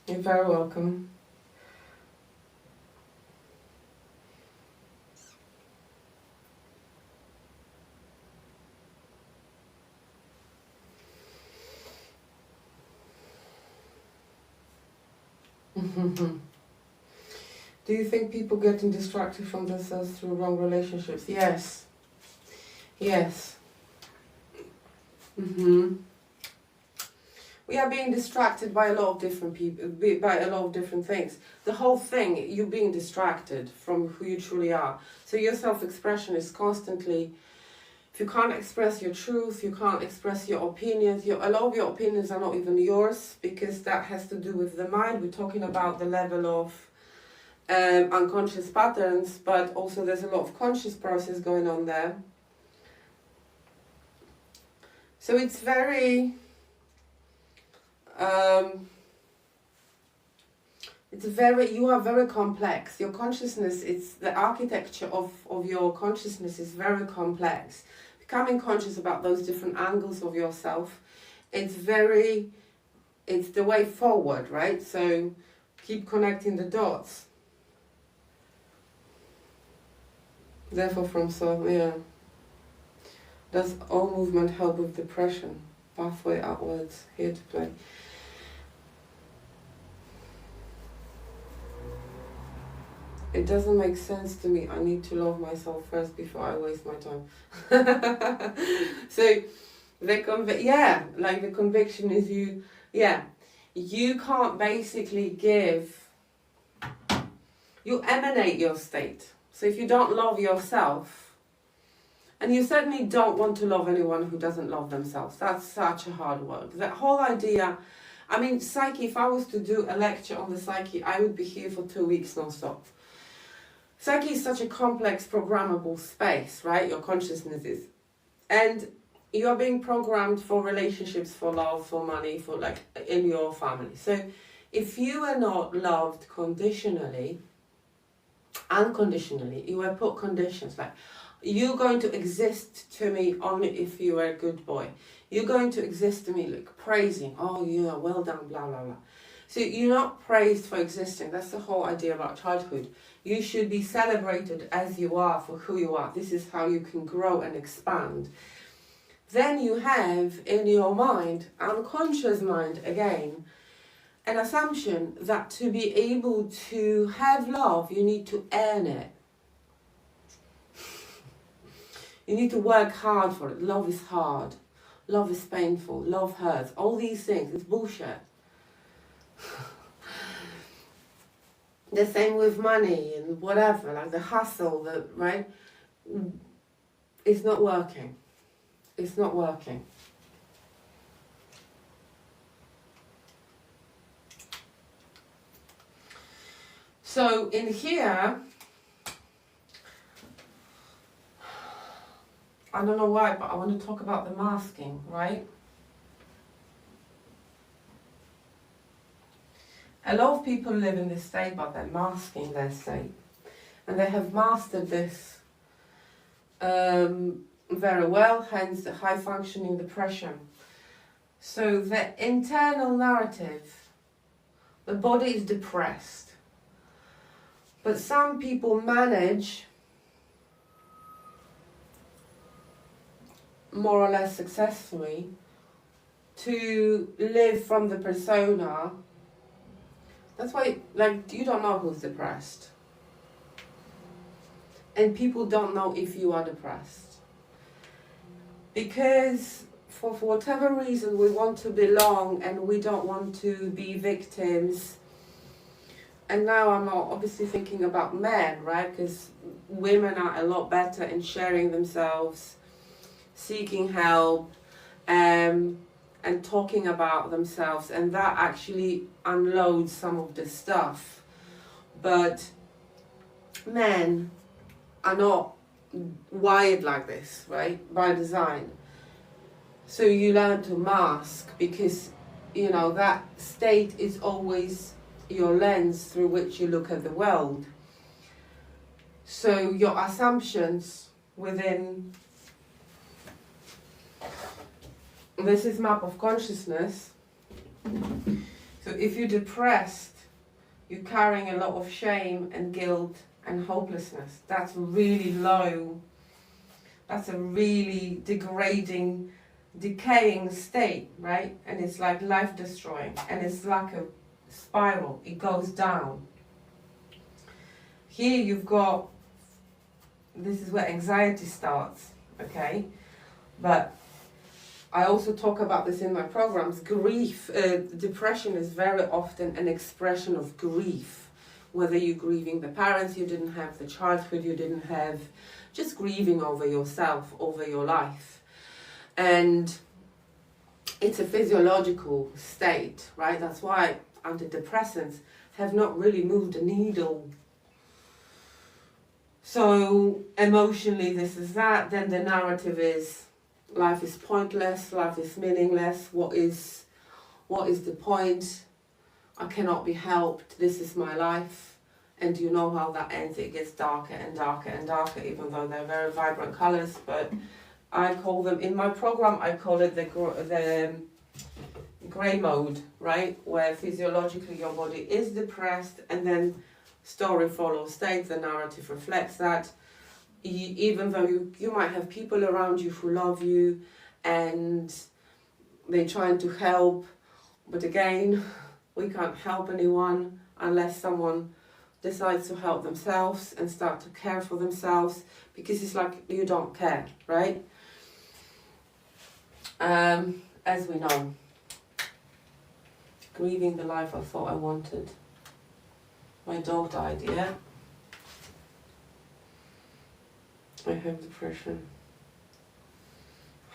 You're very welcome. Do you think people getting distracted from themselves through wrong relationships? Yes. Yes. We are being distracted by a lot of different people, by a lot of different things. The whole thing, you're being distracted from who you truly are. So your self-expression is constantly, if you can't express your truth, you can't express your opinions. A lot of your opinions are not even yours, because that has to do with the mind. We're talking about the level of unconscious patterns, but also there's a lot of conscious process going on there. So it's very, you are very complex. Your consciousness, it's the architecture of your consciousness is very complex. Becoming conscious about those different angles of yourself, it's the way forward, right? So keep connecting the dots. Therefore, from soul, yeah. Does all movement help with depression? Pathway outwards, here to play. It doesn't make sense to me. I need to love myself first before I waste my time. So, the conviction is you can't basically give, you emanate your state. So if you don't love yourself, and you certainly don't want to love anyone who doesn't love themselves. That's such a hard word. That whole idea, I mean, psyche, if I was to do a lecture on the psyche, I would be here for 2 weeks non-stop. Psyche is such a complex, programmable space, right? Your consciousness is. And you are being programmed for relationships, for love, for money, for like in your family. So if you are not loved conditionally, unconditionally, you were put conditions like, you're going to exist to me only if you are a good boy. You're going to exist to me like praising, oh yeah, well done, blah, blah, blah. So you're not praised for existing. That's the whole idea about childhood. You should be celebrated as you are, for who you are. This is how you can grow and expand. Then you have in your mind, unconscious mind again, an assumption that to be able to have love, you need to earn it. You need to work hard for it. Love is hard. Love is painful. Love hurts. All these things. It's bullshit. The same with money and whatever. Like the hustle, right? It's not working. It's not working. So in here, I don't know why, but I want to talk about the masking, right? A lot of people live in this state, but they're masking their state. And they have mastered this very well, hence the high functioning depression. So the internal narrative, the body is depressed. But some people manage more or less successfully to live from the persona. That's why, like, you don't know who's depressed. And people don't know if you are depressed. Because for whatever reason we want to belong and we don't want to be victims. And now I'm obviously thinking about men, right? Because women are a lot better in sharing themselves, seeking help, and talking about themselves, and that actually unloads some of the stuff. But men are not wired like this, right? By design. So you learn to mask because, you know, that state is always your lens through which you look at the world. So your assumptions within, this is map of consciousness. So if you're depressed, you're carrying a lot of shame and guilt and hopelessness. That's really low. That's a really degrading, decaying state, right? And it's like life destroying, and it's like a spiral. It goes down. Here you've got, this is where anxiety starts, okay? But I also talk about this in my programs. Grief, depression is very often an expression of grief. Whether you're grieving the parents you didn't have, the childhood you didn't have, just grieving over yourself, over your life. And it's a physiological state, right? That's why antidepressants have not really moved the needle. So emotionally this is that, then the narrative is life is pointless, life is meaningless, what is the point? I cannot be helped, this is my life. And you know how that ends, it gets darker and darker and darker, even though they're very vibrant colours. But I call them, in my program, I call it the grey mode, right? Where physiologically your body is depressed, and then story follows state, the narrative reflects that. Even though you might have people around you who love you and they're trying to help, but again, we can't help anyone unless someone decides to help themselves and start to care for themselves, because it's like you don't care, right? As we know, grieving the life I thought I wanted. My dog died, yeah? I have depression.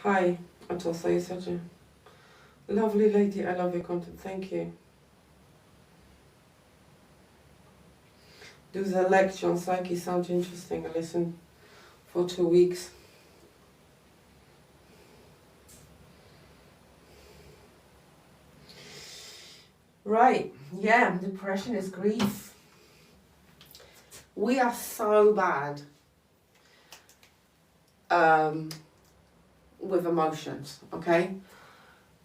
Hi, Atosa, you're such a lovely lady. I love your content, thank you. Do the lecture on psyche, sounds interesting. I listened for 2 weeks. Right, yeah, depression is grief. We are so bad with emotions, okay?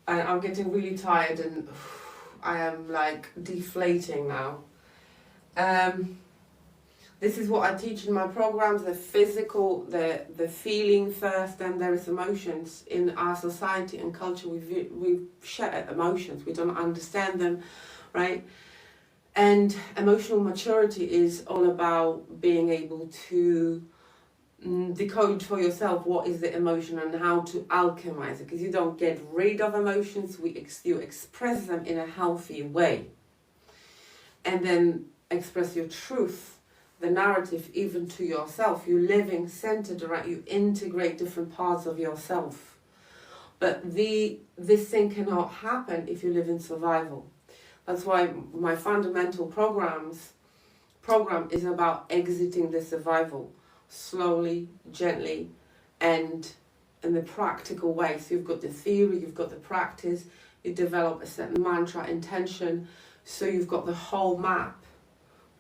And I'm getting really tired and I am like deflating now. This is what I teach in my programs, the physical, the feeling first, then there is emotions. In our society and culture, we shut emotions, we don't understand them, right? And emotional maturity is all about being able to decode for yourself what is the emotion and how to alchemize it, because you don't get rid of emotions, you express them in a healthy way. And then express your truth, the narrative, even to yourself. You're living centered around, you integrate different parts of yourself. But this thing cannot happen if you live in survival. That's why my fundamental program is about exiting the survival, slowly, gently, and in the practical way. So you've got the theory, you've got the practice, You develop a certain mantra, intention, so you've got the whole map,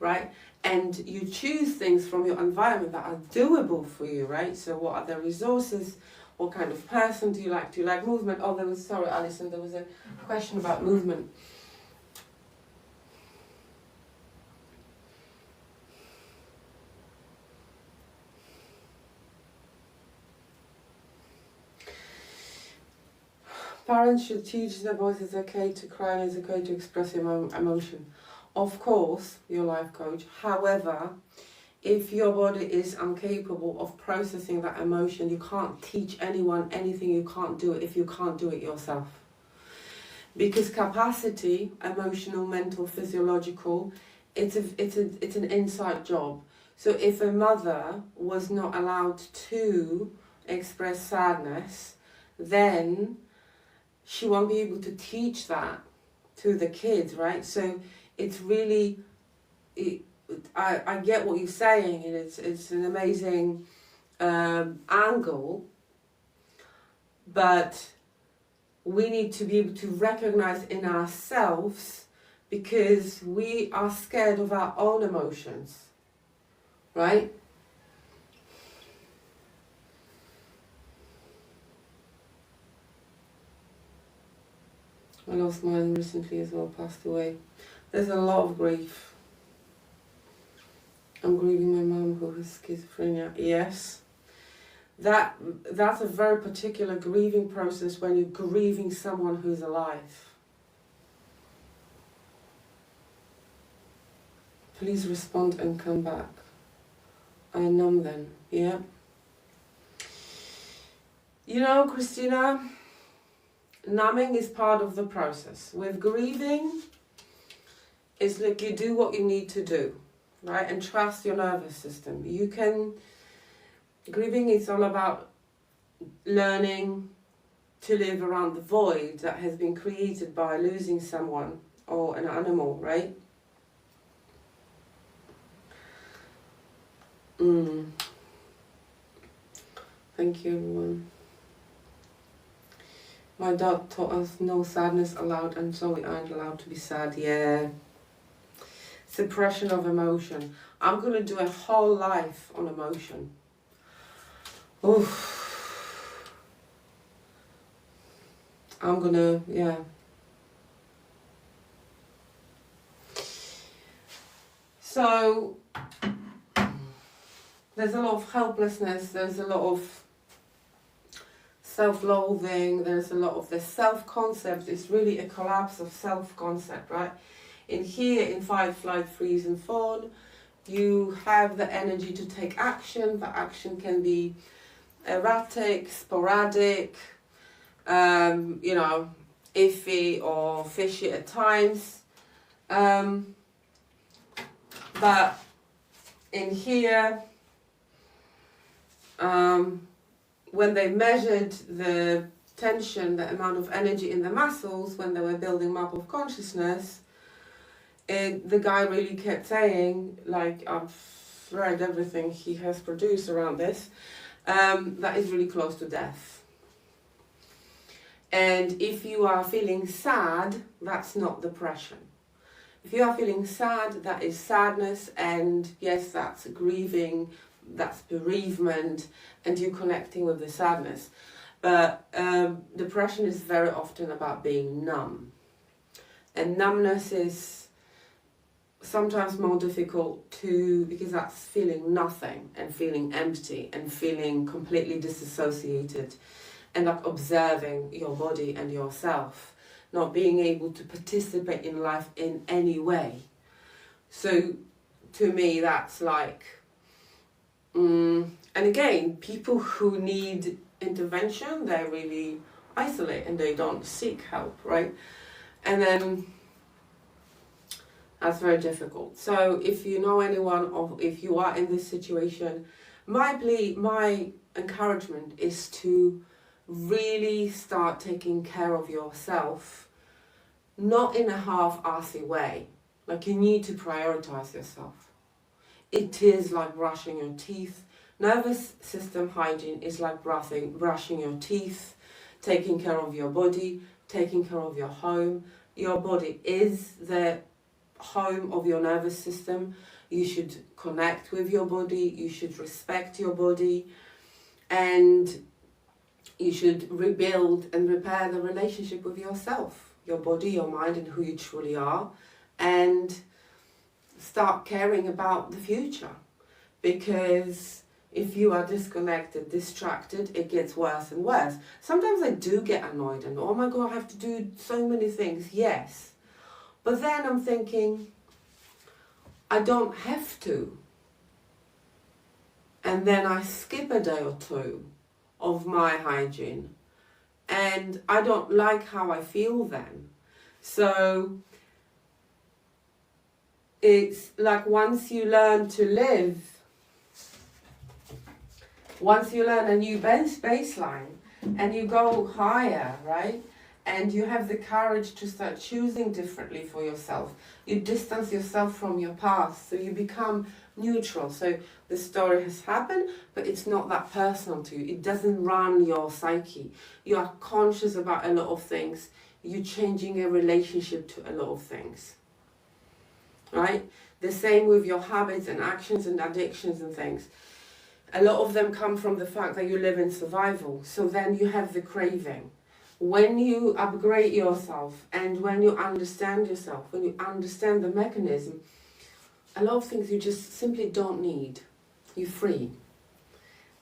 right? And you choose things from your environment that are doable for you, right? So what are the resources? What kind of person do you like? Do you like movement? Oh, sorry, Alison, there was a question about movement. Parents should teach their boys it's okay to cry and it's okay to express emotion. Of course, your life coach. However, if your body is incapable of processing that emotion, you can't teach anyone anything. You can't do it if you can't do it yourself. Because capacity, emotional, mental, physiological, it's an inside job. So if a mother was not allowed to express sadness, then she won't be able to teach that to the kids, right? So it's really, I get what you're saying, and it's an amazing angle, but we need to be able to recognize in ourselves, because we are scared of our own emotions, right? I lost mine recently as well, passed away. There's a lot of grief. I'm grieving my mum who has schizophrenia. Yes. That's a very particular grieving process when you're grieving someone who's alive. Please respond and come back. I numb then. Yeah. You know, Christina, numbing is part of the process. With grieving, it's like you do what you need to do, right? And trust your nervous system. Grieving is all about learning to live around the void that has been created by losing someone or an animal, right? Thank you, everyone. My dad taught us no sadness allowed, and so we aren't allowed to be sad. Yeah. Suppression of emotion. I'm going to do a whole life on emotion. Oof. I'm going to, yeah. So, there's a lot of helplessness, there's a lot of self-loathing, there's a lot of the self-concept. It's really a collapse of self-concept, right? In here, in fight, flight, freeze and fawn, you have the energy to take action. The action can be erratic, sporadic, iffy or fishy at times. But in here, when they measured the tension, the amount of energy in the muscles when they were building map of consciousness, the guy really kept saying, like, I've read everything he has produced around this, that is really close to death. And if you are feeling sad, that's not depression. If you are feeling sad, that is sadness, and yes, that's grieving, that's bereavement, and you're connecting with the sadness. But depression is very often about being numb. And numbness is sometimes more difficult because that's feeling nothing and feeling empty and feeling completely disassociated and like observing your body and yourself, not being able to participate in life in any way. So to me, that's like, and again, people who need intervention, they really isolate and they don't seek help, right? And then that's very difficult. So if you know anyone, or if you are in this situation, my encouragement is to really start taking care of yourself, not in a half-assy way. Like, you need to prioritize yourself. It is like brushing your teeth. Nervous system hygiene is like brushing your teeth, taking care of your body, taking care of your home. Your body is the home of your nervous system. You should connect with your body, you should respect your body, and you should rebuild and repair the relationship with yourself, your body, your mind, and who you truly are, and start caring about the future. Because if you are disconnected, distracted, it gets worse and worse. Sometimes I do get annoyed and, oh my God, I have to do so many things. Yes. But then I'm thinking, I don't have to. And then I skip a day or two of my hygiene. And I don't like how I feel then. So it's like once you learn to live, once you learn a new baseline and you go higher, right? And you have the courage to start choosing differently for yourself. You distance yourself from your past, so you become neutral. So the story has happened, but it's not that personal to you. It doesn't run your psyche. You are conscious about a lot of things. You're changing your relationship to a lot of things, right? The same with your habits and actions and addictions and things. A lot of them come from the fact that you live in survival. So then you have the craving. When you upgrade yourself and when you understand yourself, when you understand the mechanism, a lot of things you just simply don't need. You're free.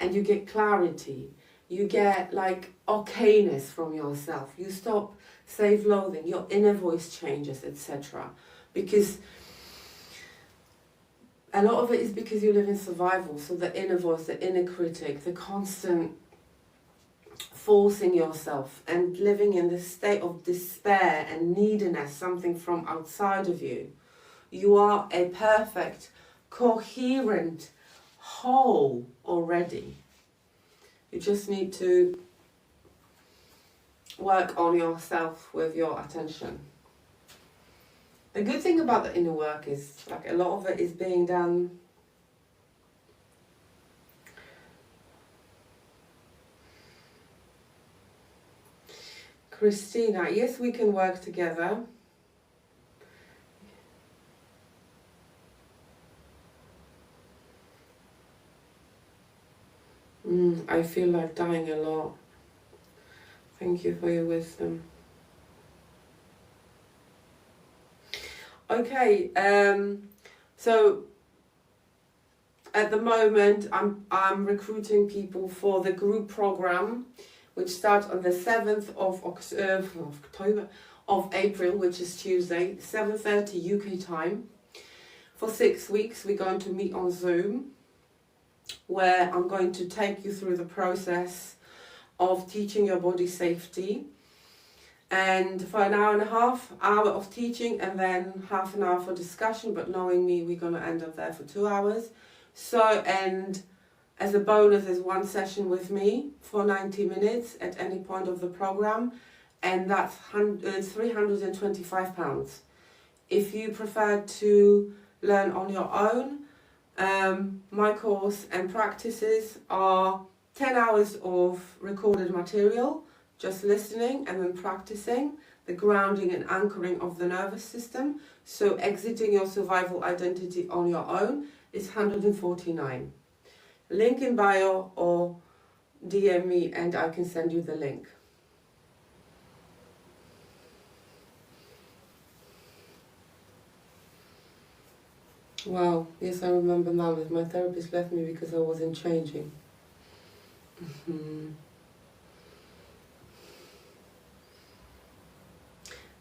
And you get clarity. You get like okayness from yourself. You stop self-loathing. Your inner voice changes, etc. Because a lot of it is because you live in survival. So the inner voice, the inner critic, the constant forcing yourself and living in this state of despair and neediness, something from outside of you. You are a perfect, coherent whole already. You just need to work on yourself with your attention. The good thing about the inner work is like a lot of it is being done Christina, yes, we can work together. I feel like dying a lot. Thank you for your wisdom. Okay, so at the moment I'm recruiting people for the group program, which starts on the 7th of April, which is Tuesday, 7:30 UK time. For 6 weeks, we're going to meet on Zoom, where I'm going to take you through the process of teaching your body safety. And for an hour and a half, hour of teaching, and then half an hour for discussion, but knowing me, we're going to end up there for 2 hours. So, and as a bonus, there's one session with me for 90 minutes at any point of the program, and that's £325. If you prefer to learn on your own, my course and practices are 10 hours of recorded material, just listening and then practicing the grounding and anchoring of the nervous system. So exiting your survival identity on your own is £149. Link in bio or DM me and I can send you the link. Wow, yes, I remember now that my therapist left me because I wasn't changing.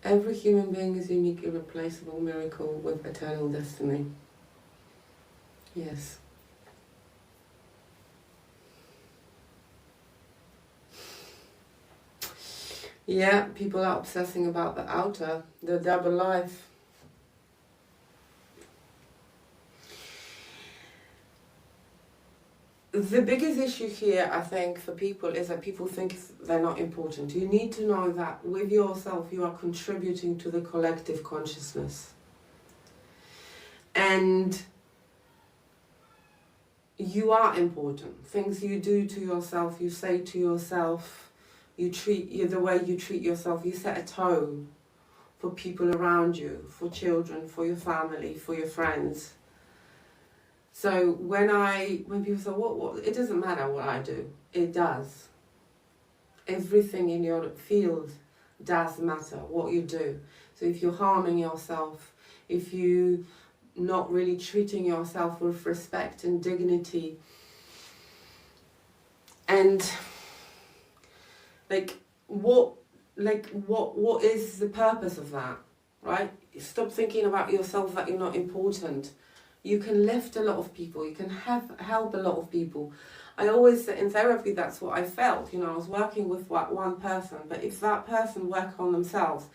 Every human being is a unique, irreplaceable miracle with eternal destiny. Yes. Yeah, people are obsessing about the outer, the double life. The biggest issue here, I think, for people is that people think they're not important. You need to know that with yourself, you are contributing to the collective consciousness. And you are important. Things you do to yourself, you say to yourself, the way you treat yourself. You set a tone for people around you, for children, for your family, for your friends. So when people say, what, it doesn't matter what I do. It does. Everything in your field does matter, what you do. So if you're harming yourself, if you're not really treating yourself with respect and dignity, and what is the purpose of that, right? Stop thinking about yourself that you're not important. You can lift a lot of people. You can help a lot of people. I always say in therapy, that's what I felt. I was working with one person, but if that person worked on themselves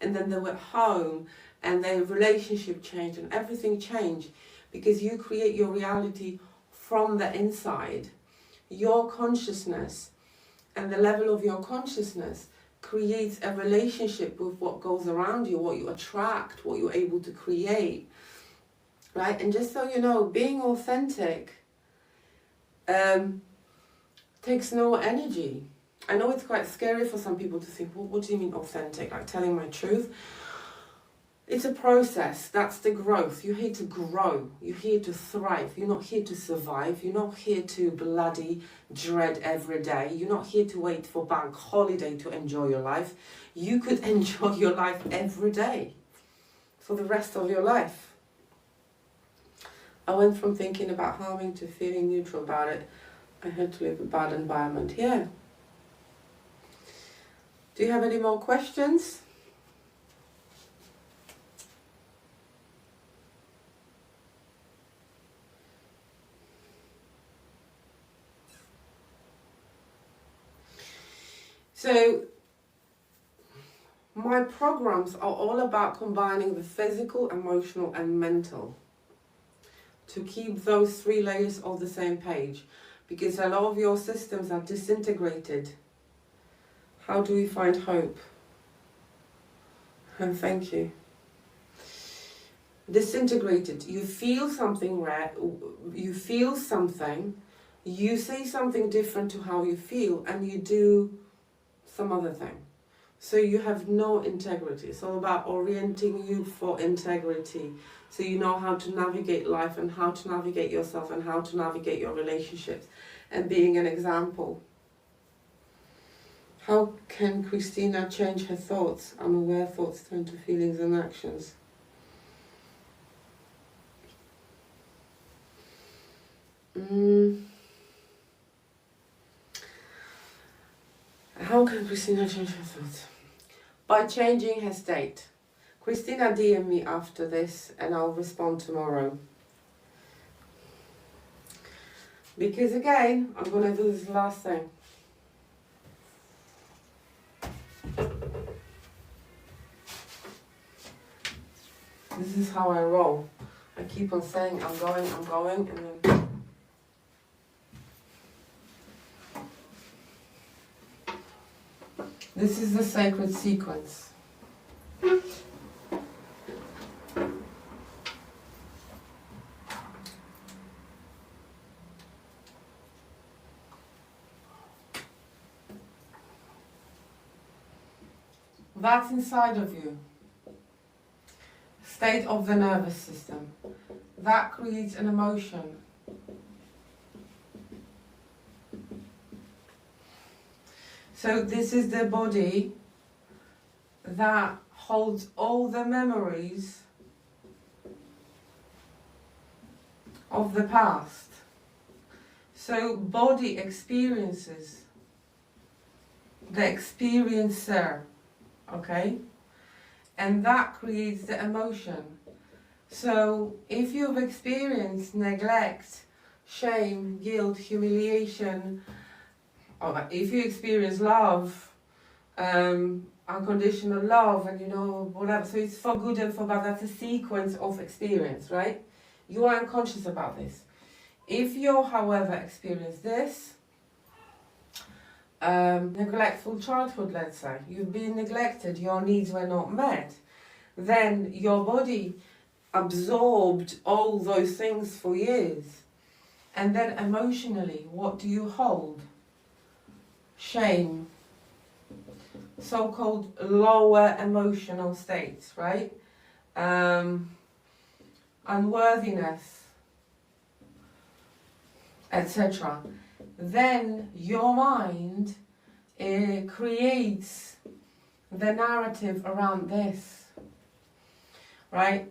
and then they went home and their relationship changed and everything changed, because you create your reality from the inside. Your consciousness and the level of your consciousness creates a relationship with what goes around you, what you attract, what you're able to create, right? And just so you know, being authentic takes no energy. I know it's quite scary for some people to think, well, what do you mean authentic? Like telling my truth? It's a process. That's the growth. You're here to grow. You're here to thrive. You're not here to survive. You're not here to bloody dread every day. You're not here to wait for bank holiday to enjoy your life. You could enjoy your life every day for the rest of your life. I went from thinking about harming to feeling neutral about it. I had to live a bad environment. Yeah. Do you have any more questions? So, my programs are all about combining the physical, emotional, and mental to keep those three layers on the same page, because a lot of your systems are disintegrated. How do we find hope? And thank you. Disintegrated. You feel something you feel something, you say something different to how you feel, and you do some other thing. So you have no integrity. It's all about orienting you for integrity. So you know how to navigate life and how to navigate yourself and how to navigate your relationships and being an example. How can Christina change her thoughts? I'm aware thoughts turn to feelings and actions. How can Christina change her thoughts? By changing her state. Christina DM me after this and I'll respond tomorrow. Because again, I'm going to do this last thing. This is how I roll. I keep on saying I'm going, and then... This is the sacred sequence. That's inside of you. State of the nervous system. That creates an emotion. So this is the body that holds all the memories of the past. So body experiences the experiencer, okay? And that creates the emotion. So if you've experienced neglect, shame, guilt, humiliation, or if you experience love, unconditional love, and whatever, so it's for good and for bad, that's a sequence of experience, right? You are unconscious about this. If you, however, experience this, neglectful childhood, let's say, you've been neglected, your needs were not met, then your body absorbed all those things for years. And then emotionally, what do you hold? Shame, so-called lower emotional states, right? Unworthiness, etc. Then your mind creates the narrative around this, right?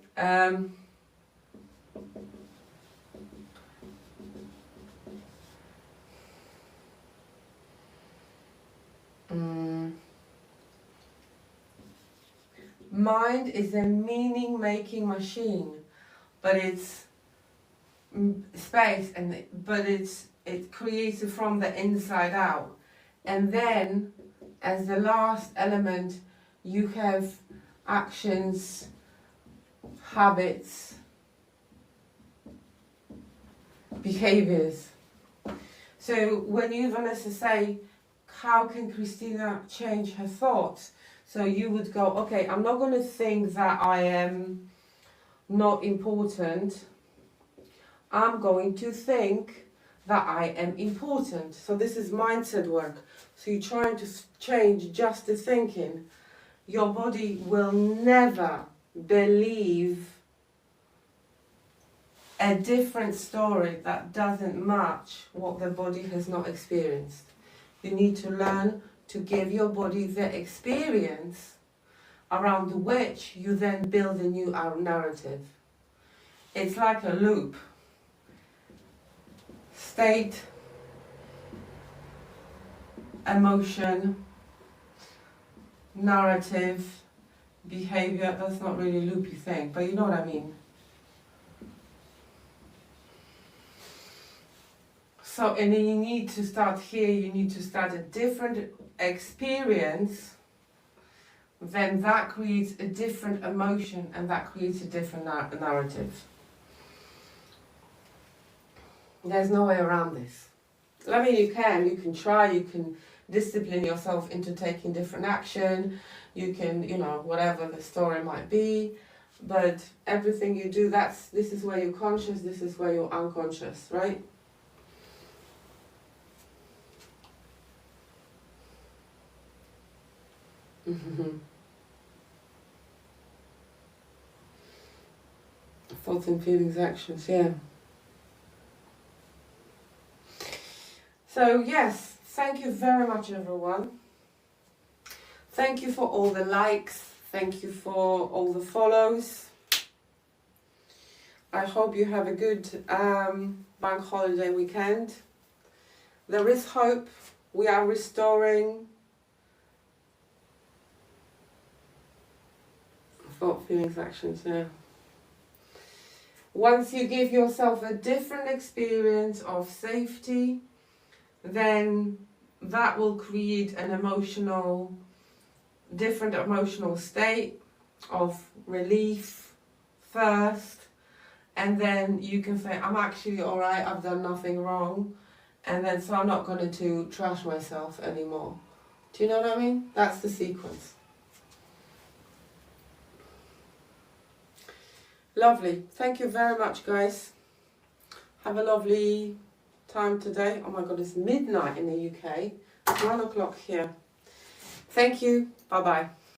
Mind is a meaning-making machine, but it's space, but it creates it from the inside out. And then, as the last element, you have actions, habits, behaviors. So when you, Vanessa, say, how can Christina change her thoughts? So you would go, okay, I'm not going to think that I am not important. I'm going to think that I am important. So this is mindset work. So you're trying to change just the thinking. Your body will never believe a different story that doesn't match what the body has not experienced. You need to learn to give your body the experience around which you then build a new narrative. It's like a loop. State, emotion, narrative, behavior. That's not really a loopy thing, but you know what I mean. So, and then you need to start here, you need to start a different experience, then that creates a different emotion and that creates a different narrative. There's no way around this. I mean, you can try, you can discipline yourself into taking different action, you can, whatever the story might be, but everything you do, this is where you're conscious, this is where you're unconscious, right? Thoughts and feelings, actions, yeah. So yes, thank you very much everyone. Thank you for all the likes, thank you for all the follows. I hope you have a good bank holiday weekend. There is hope, we are restoring. Thought, feelings, actions, yeah. Once you give yourself a different experience of safety, then that will create an different emotional state of relief first, and then you can say, I'm actually alright, I've done nothing wrong, and then so I'm not going to trash myself anymore. Do you know what I mean? That's the sequence. Lovely. Thank you very much, guys. Have a lovely time today. Oh my God, it's midnight in the UK. It's 1 o'clock here. Thank you. Bye-bye.